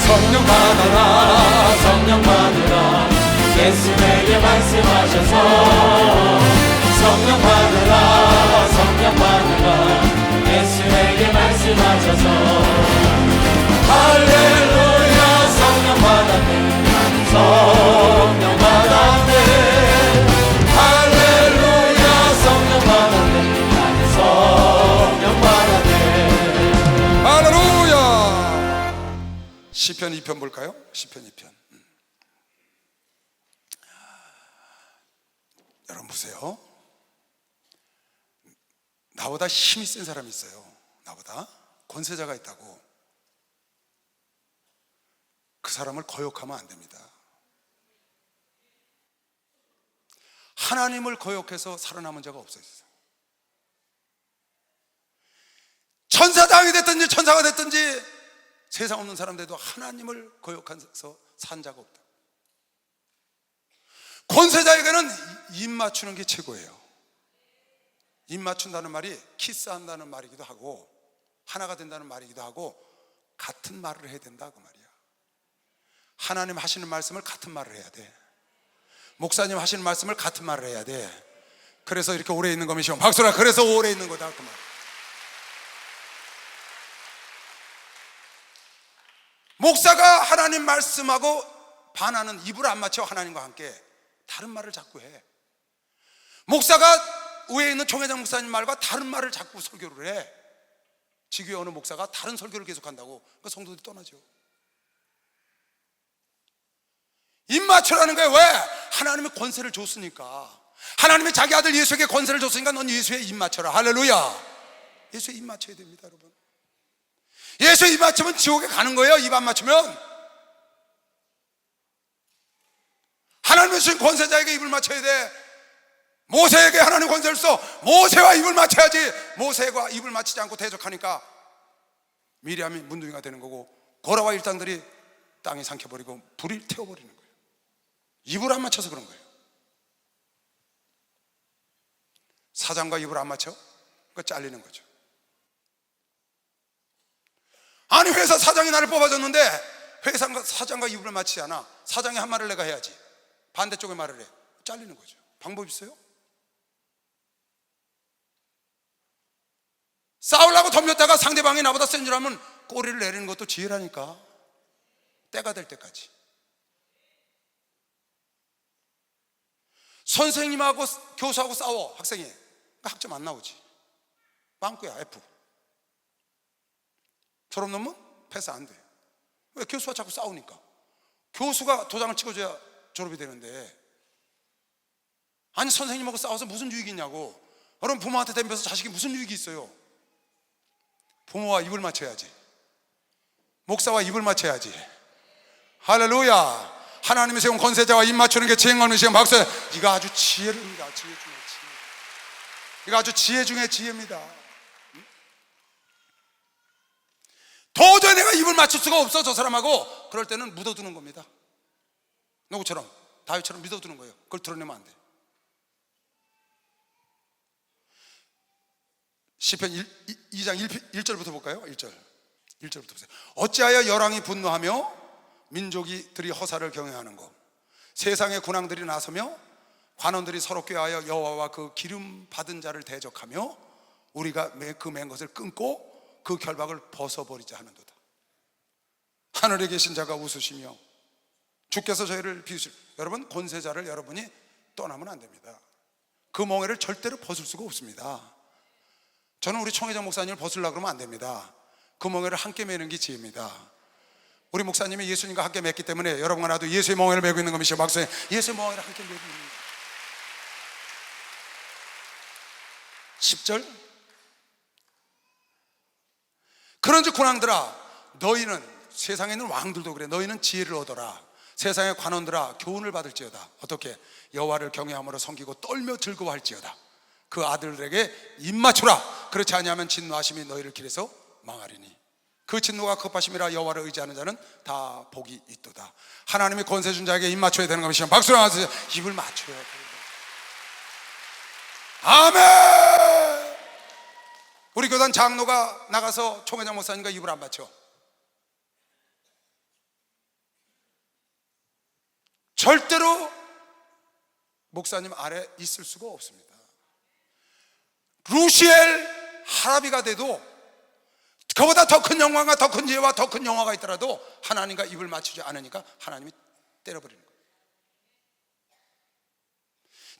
성령 받아라. 성령 받으라. 예수에게 말씀하셔서 성령 받으라. 성령 받으라. 예수에게 말씀하셔서 할렐루야. 성령 받았네. 성령 받았네. 할렐루야. 성령 받았네. 성령 받았네. 할렐루야. 시편 2편 볼까요? 시편 2편. 여러분 보세요. 나보다 힘이 센 사람이 있어요. 나보다 권세자가 있다고. 그 사람을 거역하면 안 됩니다. 하나님을 거역해서 살아남은 자가 없어요. 천사장이 됐든지 천사가 됐든지 세상 없는 사람들도 하나님을 거역해서 산 자가 없다. 권세자에게는 입 맞추는 게 최고예요. 입 맞춘다는 말이 키스한다는 말이기도 하고 하나가 된다는 말이기도 하고 같은 말을 해야 된다 그 말이야. 하나님 하시는 말씀을 같은 말을 해야 돼. 목사님 하시는 말씀을 같은 말을 해야 돼. 그래서 이렇게 오래 있는 거면 시험 박수라. 그래서 오래 있는 거다 그 말. 목사가 하나님 말씀하고 반하는, 입을 안 맞춰 하나님과 함께 다른 말을 자꾸 해. 목사가 위에 있는 총회장 목사님 말과 다른 말을 자꾸 설교를 해. 지교회 어느 목사가 다른 설교를 계속한다고 그 성도들이 떠나죠. 입 맞추라는 거예요. 왜? 하나님의 권세를 줬으니까. 하나님이 자기 아들 예수에게 권세를 줬으니까 넌 예수의 입 맞춰라. 할렐루야. 예수의 입 맞춰야 됩니다 여러분. 예수의 입 맞추면 지옥에 가는 거예요. 입 안 맞추면. 하나님의 주신 권세자에게 입을 맞춰야 돼. 모세에게 하나님 권세를 써. 모세와 입을 맞춰야지. 모세가 입을 맞추지 않고 대적하니까 미리암이 문둥이가 되는 거고 고라와 일당들이 땅에 삼켜버리고 불이 태워버리는 거예요. 입을 안 맞춰서 그런 거예요. 사장과 입을 안 맞춰? 그거 잘리는 거죠. 아니 회사 사장이 나를 뽑아줬는데 회사 사장과 입을 맞추지 않아. 사장이 한 말을 내가 해야지. 반대쪽에 말을 해. 잘리는 거죠. 방법 있어요? 싸우려고 덤볐다가 상대방이 나보다 센 줄 알면 꼬리를 내리는 것도 지혜라니까. 때가 될 때까지. 선생님하고 교수하고 싸워, 학생이. 그러니까 학점 안 나오지. 빵꾸야, F. 졸업 논문 패스 안 돼. 왜? 교수와 자꾸 싸우니까. 교수가 도장을 찍어줘야 졸업이 되는데, 아니 선생님하고 싸워서 무슨 유익이 있냐고. 여러분, 부모한테 덤벼서 자식이 무슨 유익이 있어요? 부모와 입을 맞춰야지. 목사와 입을 맞춰야지. 할렐루야. 하나님이 세운 권세자와 입 맞추는 게 지혜가 시간 박수. 이거 아주 지혜입니다. 지혜 중에 지혜. 이거 아주 지혜 중에 지혜입니다. 도저히 내가 입을 맞출 수가 없어, 저 사람하고. 그럴 때는 묻어두는 겁니다. 누구처럼? 다윗처럼 묻어두는 거예요. 그걸 드러내면 안 돼. 시편 2장 1절부터 볼까요? 1절부터 보세요. 어찌하여 열왕이 분노하며 민족이들이 허사를 경외하는고. 세상의 군왕들이 나서며 관원들이 서로 꾀하여 여호와와 그 기름 받은 자를 대적하며 우리가 그 맨 것을 끊고 그 결박을 벗어버리자 하는도다. 하늘에 계신 자가 웃으시며 주께서 저희를 비우실. 여러분, 권세자를 여러분이 떠나면 안 됩니다. 그 멍에를 절대로 벗을 수가 없습니다. 저는 우리 총회장 목사님을 벗으려고 그러면 안 됩니다. 그 멍에를 함께 매는 게 지혜입니다. 우리 목사님이 예수님과 함께 맺기 때문에 여러분과 나도 예수의 멍에를 메고 있는 겁니다. 박수해. 예수의 멍에를 함께 메고 있는 겁니다. 10절. 그런즉 군왕들아, 너희는, 세상에 있는 왕들도 그래, 너희는 지혜를 얻어라. 세상의 관원들아, 교훈을 받을지어다. 어떻게? 여호와를 경외함으로 섬기고 떨며 즐거워할지어다. 그 아들에게 입 맞추라. 그렇지 아니하면 진노하심이 너희를 길에서 망하리니 그 진노가 급하심이라 여호와를 의지하는 자는 다 복이 있도다. 하나님이 권세 준 자에게 입 맞춰야 되는 겁니다. 박수로 하세요. 입을 맞춰야 돼요. 아멘. 우리 교단 장로가 나가서 총회장 목사님과 입을 안 맞춰. 절대로 목사님 아래 있을 수가 없습니다. 루시엘 하라비가 돼도, 그보다 더 큰 영광과 더 큰 지혜와 더 큰 영화가 있더라도 하나님과 입을 맞추지 않으니까 하나님이 때려버리는 거예요.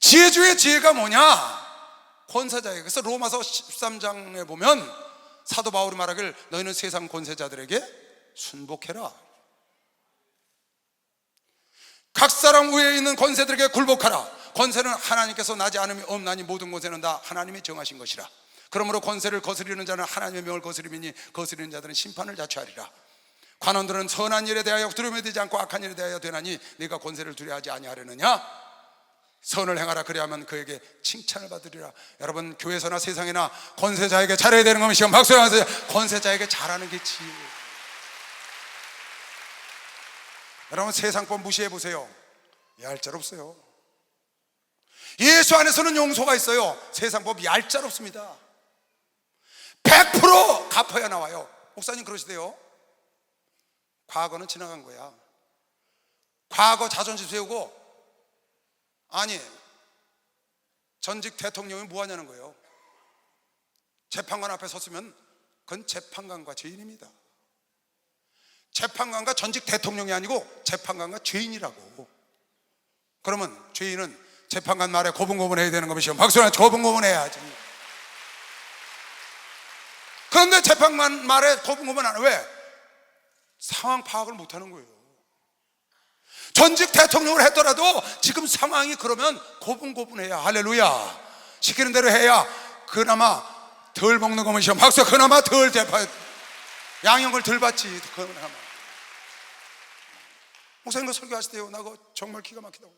지혜 중에 지혜가 뭐냐? 권세자에게. 그래서 로마서 13장에 보면 사도 바울이 말하길 너희는 세상 권세자들에게 순복해라. 각 사람 위에 있는 권세들에게 굴복하라. 권세는 하나님께서 나지 않음이 없나니 모든 권세는 다 하나님이 정하신 것이라. 그러므로 권세를 거스리는 자는 하나님의 명을 거스림이니 거스리는 자들은 심판을 자초하리라. 관원들은 선한 일에 대하여 두려움이 되지 않고 악한 일에 대하여 되나니 네가 권세를 두려워하지 아니하려느냐? 선을 행하라. 그리하면 그에게 칭찬을 받으리라. 여러분, 교회에서나 세상에나 권세자에게 잘해야 되는 겁니다. 시간 박수 하세요. 권세자에게 잘하는 게 지혜예요. 여러분, 세상법 무시해 보세요. 얄짤없어요. 예수 안에서는 용서가 있어요. 세상법 얄짤없습니다. 100% 갚아야 나와요. 목사님 그러시대요. 과거는 지나간 거야. 과거 자존심 세우고, 아니 전직 대통령이 뭐 하냐는 거예요. 재판관 앞에 섰으면 그건 재판관과 죄인입니다. 재판관과 전직 대통령이 아니고 재판관과 죄인이라고. 그러면 죄인은 재판관 말에 고분고분해야 되는 것이요. 박수나 고분고분해야지. 그런데 재판관 말에 고분고분 안 해. 왜? 상황 파악을 못하는 거예요. 전직 대통령을 했더라도 지금 상황이 그러면 고분고분해야. 할렐루야. 시키는 대로 해야 그나마 덜 먹는 것이요. 박수. 그나마 덜 양형을 덜 받지. 그나마. 목사님 그 설교하실 때요, 나 그거 정말 기가 막히다고.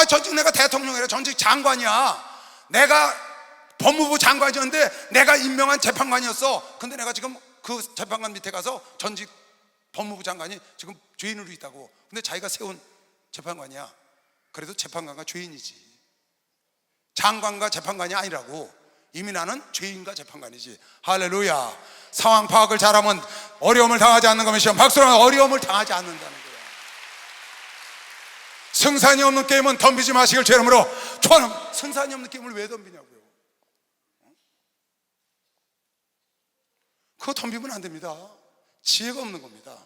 전직 내가 대통령이라 전직 장관이야. 내가 법무부 장관이었는데 내가 임명한 재판관이었어. 근데 내가 지금 그 재판관 밑에 가서 전직 법무부 장관이 지금 죄인으로 있다고. 근데 자기가 세운 재판관이야. 그래도 재판관과 죄인이지. 장관과 재판관이 아니라고. 이미 나는 죄인과 재판관이지. 할렐루야. 상황 파악을 잘하면 어려움을 당하지 않는 것이요. 박수로 하면 어려움을 당하지 않는다는 거야. 승산이 없는 게임은 덤비지 마시길 제 이름으로 축원합니다. 승산이 없는 게임을 왜 덤비냐고요. 그거 덤비면 안 됩니다. 지혜가 없는 겁니다.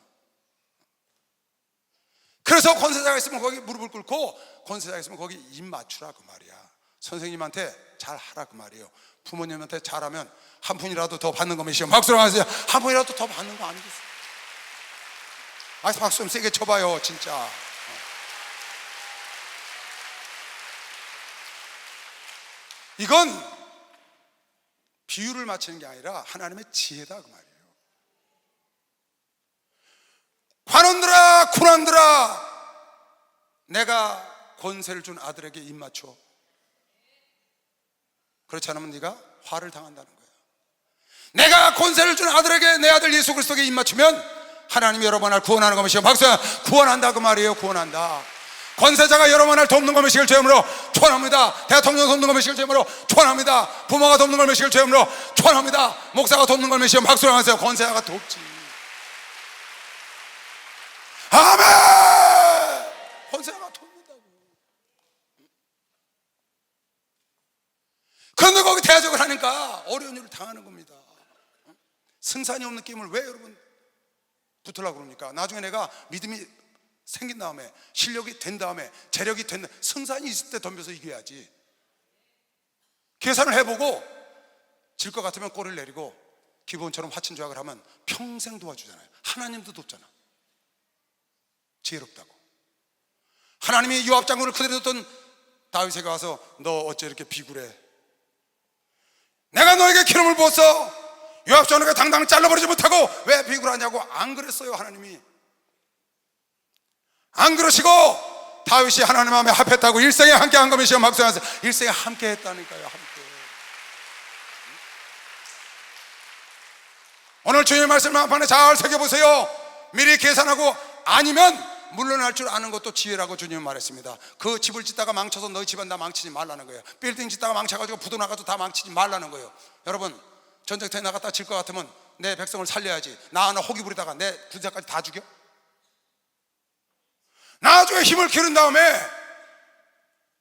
그래서 권세자가 있으면 거기 무릎을 꿇고, 권세자가 있으면 거기 입 맞추라 그 말이야. 선생님한테 잘 하라 그 말이에요. 부모님한테 잘하면 한 푼이라도 더 받는 거 몇이요? 박수로 하세요. 한 푼이라도 더 받는 거 아니겠어요? 아, 박수 좀 세게 쳐봐요 진짜. 이건 비유를 맞추는 게 아니라 하나님의 지혜다 그 말이에요. 관원들아, 군왕들아, 내가 권세를 준 아들에게 입 맞춰. 그렇지 않으면 네가 화를 당한다는 거야. 내가 권세를 준 아들에게, 내 아들 예수 그리스도에게 입 맞추면 하나님이 여러분을 구원하는 것이요. 박수야. 구원한다 그 말이에요. 구원한다. 권세자가 여러분을 돕는 것 몇식을 죄음으로 축원합니다. 대통령 돕는 것 몇식을 죄음으로 축원합니다. 부모가 돕는 것 몇식을 죄음으로 축원합니다. 목사가 돕는 것 몇식을 박수로 하세요. 권세자가 돕지. 아멘. 권세자가 돕는다고. 그런데 거기 대적을 하니까 어려운 일을 당하는 겁니다. 승산이 없는 게임을 왜 여러분 붙으려고 그럽니까? 나중에 내가 믿음이 생긴 다음에, 실력이 된 다음에, 재력이 된 다음에, 승산이 있을 때 덤벼서 이겨야지. 계산을 해보고 질 것 같으면 꼬리를 내리고 기본처럼 화친조약을 하면 평생 도와주잖아요. 하나님도 돕잖아. 지혜롭다고. 하나님이 요압 장군을 그대로 뒀던 다윗에게 와서 너 어째 이렇게 비굴해? 내가 너에게 기름을 부었어. 요압 장군에게 당당 잘라버리지 못하고 왜 비굴하냐고. 안 그랬어요. 하나님이 안 그러시고 다윗이 하나님 마음에 합했다고 일생에 함께 한 것이 막상하세요. 일생에 함께 했다니까요. 함께. 오늘 주님의 말씀 마음판에 잘 새겨보세요. 미리 계산하고 아니면 물러날 줄 아는 것도 지혜라고 주님은 말했습니다. 그 집을 짓다가 망쳐서 너희 집안 다 망치지 말라는 거예요. 빌딩 짓다가 망쳐가지고 부도 나가도 다 망치지 말라는 거예요. 여러분, 전쟁터에 나갔다 질 것 같으면 내 백성을 살려야지. 나 하나 호기 부리다가 내 군사까지 다 죽여? 나중에 힘을 기른 다음에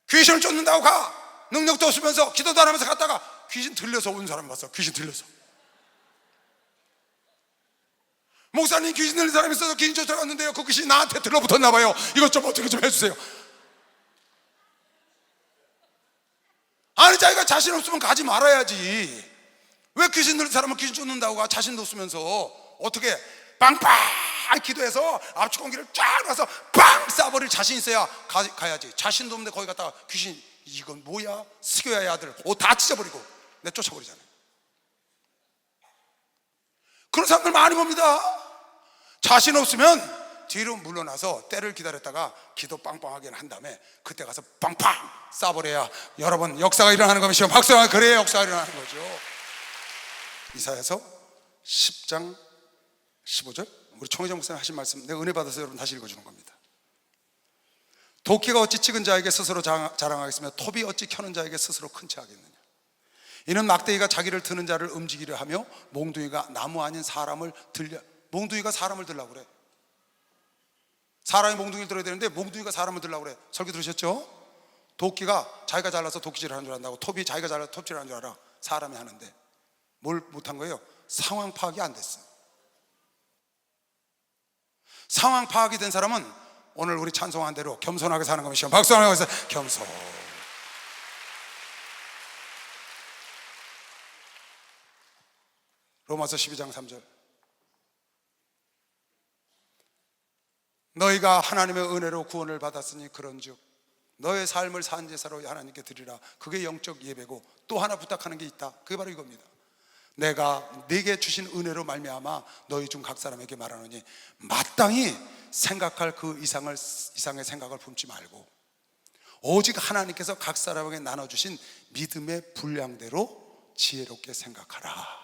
귀신을 쫓는다고 가. 능력도 없으면서 기도도 안 하면서 갔다가 귀신 들려서 온 사람 봤어. 귀신 들려서. 목사님, 귀신 들린 사람이 있어서 귀신 쫓아갔는데요, 그 귀신이 나한테 들러붙었나 봐요. 이것 좀 어떻게 좀 해주세요. 아니, 자기가 자신 없으면 가지 말아야지. 왜 귀신 들린 사람은 귀신 쫓는다고 가? 자신도 없으면서. 어떻게 빵빵 기도해서 압축 공기를 쫙 놔서 빵 쏴버릴 자신 있어야 가야지. 자신도 없는데 거기 갔다가 귀신, 이건 뭐야? 스교야의 아들 옷 다 찢어버리고 내 쫓아버리잖아요. 그런 사람들 많이 봅니다. 자신 없으면 뒤로 물러나서 때를 기다렸다가 기도 빵빵하게 한 다음에 그때 가서 빵빵 쏴버려야 여러분 역사가 일어나는 것이죠. 박수가. 그래야 역사가 일어나는 거죠. 이사야서 10장 15절 우리 총회장 목사님 하신 말씀 내가 은혜 받아서 여러분 다시 읽어주는 겁니다. 도끼가 어찌 찍은 자에게 스스로 자랑하겠으며 톱이 어찌 켜는 자에게 스스로 큰 체 하겠느냐. 이는 막대기가 자기를 드는 자를 움직이려 하며 몽둥이가 나무 아닌 사람을 들려. 몽둥이가 사람을 들라고 그래. 사람이 몽둥이를 들어야 되는데 몽둥이가 사람을 들라고 그래. 설교 들으셨죠? 도끼가 자기가 잘라서 도끼질을 하는 줄 안다고, 톱이 자기가 잘라서 톱질을 하는 줄 알아. 사람이 하는데 뭘 못한 거예요? 상황 파악이 안 됐어. 상황 파악이 된 사람은 오늘 우리 찬송한 대로 겸손하게 사는 것이죠. 박수 한번 해서 겸손. 로마서 12장 3절 너희가 하나님의 은혜로 구원을 받았으니 그런즉 너의 삶을 산제사로 하나님께 드리라. 그게 영적 예배고 또 하나 부탁하는 게 있다. 그게 바로 이겁니다. 내가 네게 주신 은혜로 말미암아 너희 중 각 사람에게 말하노니 마땅히 생각할 그 이상의 생각을 품지 말고 오직 하나님께서 각 사람에게 나눠주신 믿음의 분량대로 지혜롭게 생각하라.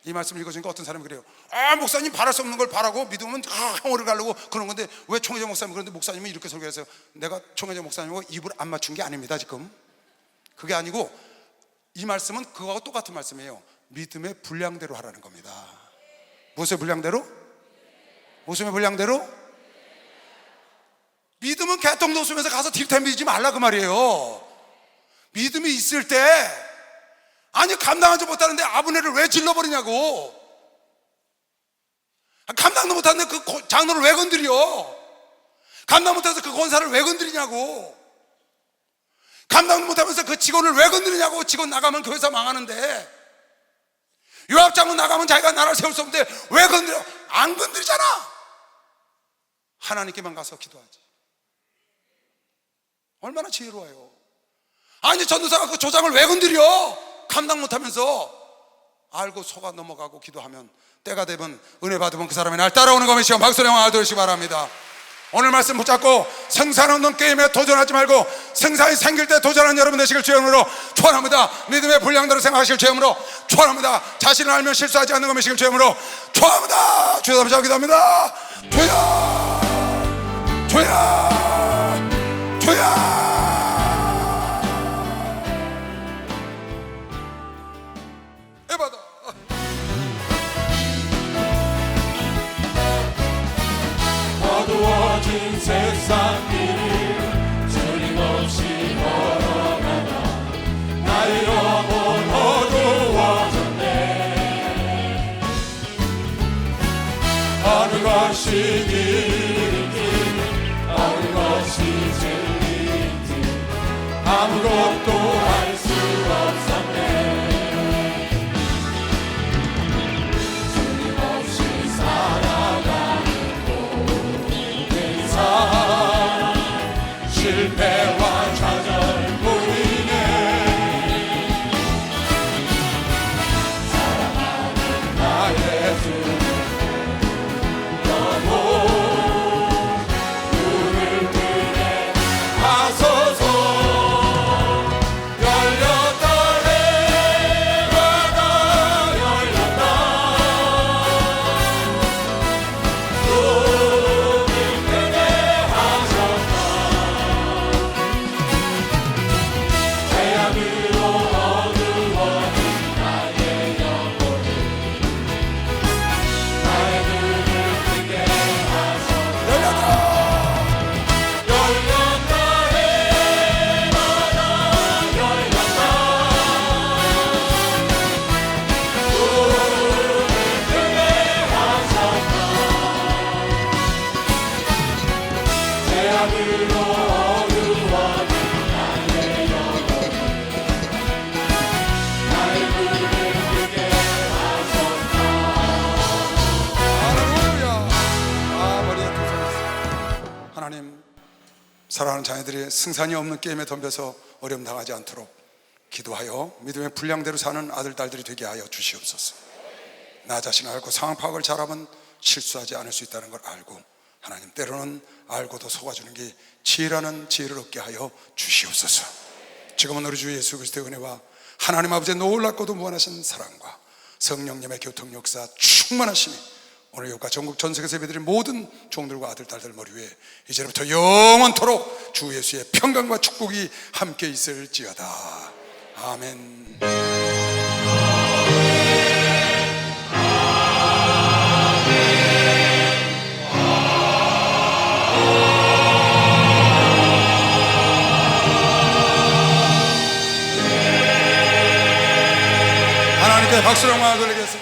이 말씀을 읽어주니까 어떤 사람이 그래요. 아, 목사님 바랄 수 없는 걸 바라고 믿으면 항오를 가려고 그런 건데 왜 총회장 목사님 그런데 목사님은 이렇게 설교해서. 내가 총회장 목사님하고 입을 안 맞춘 게 아닙니다. 지금 그게 아니고 이 말씀은 그거하고 똑같은 말씀이에요. 믿음의 분량대로 하라는 겁니다. 무엇의 분량대로? 무엇의 분량대로? 믿음은 개똥도 없으면서 가서 딜템비지 말라 그 말이에요. 믿음이 있을 때 아니 감당하지 못하는데 아브넬을 왜 질러버리냐고. 감당도 못하는데 그 장로를 왜 건드려. 감당 못해서 그 권사를 왜 건드리냐고. 감당 못하면서 그 직원을 왜 건드리냐고. 직원 나가면 그 회사 망하는데, 유압장군 나가면 자기가 나라를 세울 수 없는데 왜 건드려? 안 건드리잖아. 하나님께만 가서 기도하지. 얼마나 지혜로워요. 아니, 전도사가 그 조장을 왜 건드려? 감당 못하면서. 알고 속아 넘어가고 기도하면 때가 되면 은혜 받으면 그 사람이 날 따라오는 것이 시간. 박수를 알아두시기 바랍니다. 오늘 말씀 붙잡고 생산 없는 게임에 도전하지 말고 생산이 생길 때 도전하는 여러분 되시길 주의 이름으로 축원합니다. 믿음의 분량대로 생각하실 주의 이름으로 축원합니다. 자신을 알면 실수하지 않는 것 되시길 주의 이름으로 축원합니다. 주여 감사하고 기도합니다. 주여, 주여, 주여. 에바다. 어두워진 세상 길을 주님 없이 걸어가다 나의 영혼 어두워졌네. 어느 것이 길인지 어느 것이 진리인지 아무것도 알 수 없었네. 주님 없이 살아가는 모든 삶 실패와 좌절뿐이네. 사랑하는 나의 주 영혼 눈을 뜨게 하소서. 열렸다 해마다 열렸다. 눈을 뜨게 하셨다. 죄악으로 어두워진 나의 영혼을 나의 눈을 뜨게 하셨다. 열렸다 해마다 열렸다. 눈을 뜨게 하셨다. 죄악으로 어두워진 나의 영혼을 나의 눈을 뜨게 하셨다. 할렐루야. 아, 머리가 도착했어. 하나님, 사랑하는 자녀들이 승산이 없는 게임에 덤벼서 어려움 당하지 않도록 기도하여 믿음의 분량대로 사는 아들 딸들이 되게 하여 주시옵소서. 나 자신을 알고 상황 파악을 잘하면 실수하지 않을 수 있다는 걸 알고, 하나님 때로는 알고도 속아주는 게 지혜라는 지혜를 얻게 하여 주시옵소서. 지금은 우리 주 예수 그리스도의 은혜와 하나님 아버지의 놀랍고도 무한하신 사랑과 성령님의 교통 역사 충만하심이 오늘 여기가 전국 전 세계에서 예배드린 모든 종들과 아들 딸들 머리 위에 이제부터 영원토록 주 예수의 평강과 축복이 함께 있을지어다. 아멘. 하나님께 박수를 한번 돌리겠습니다.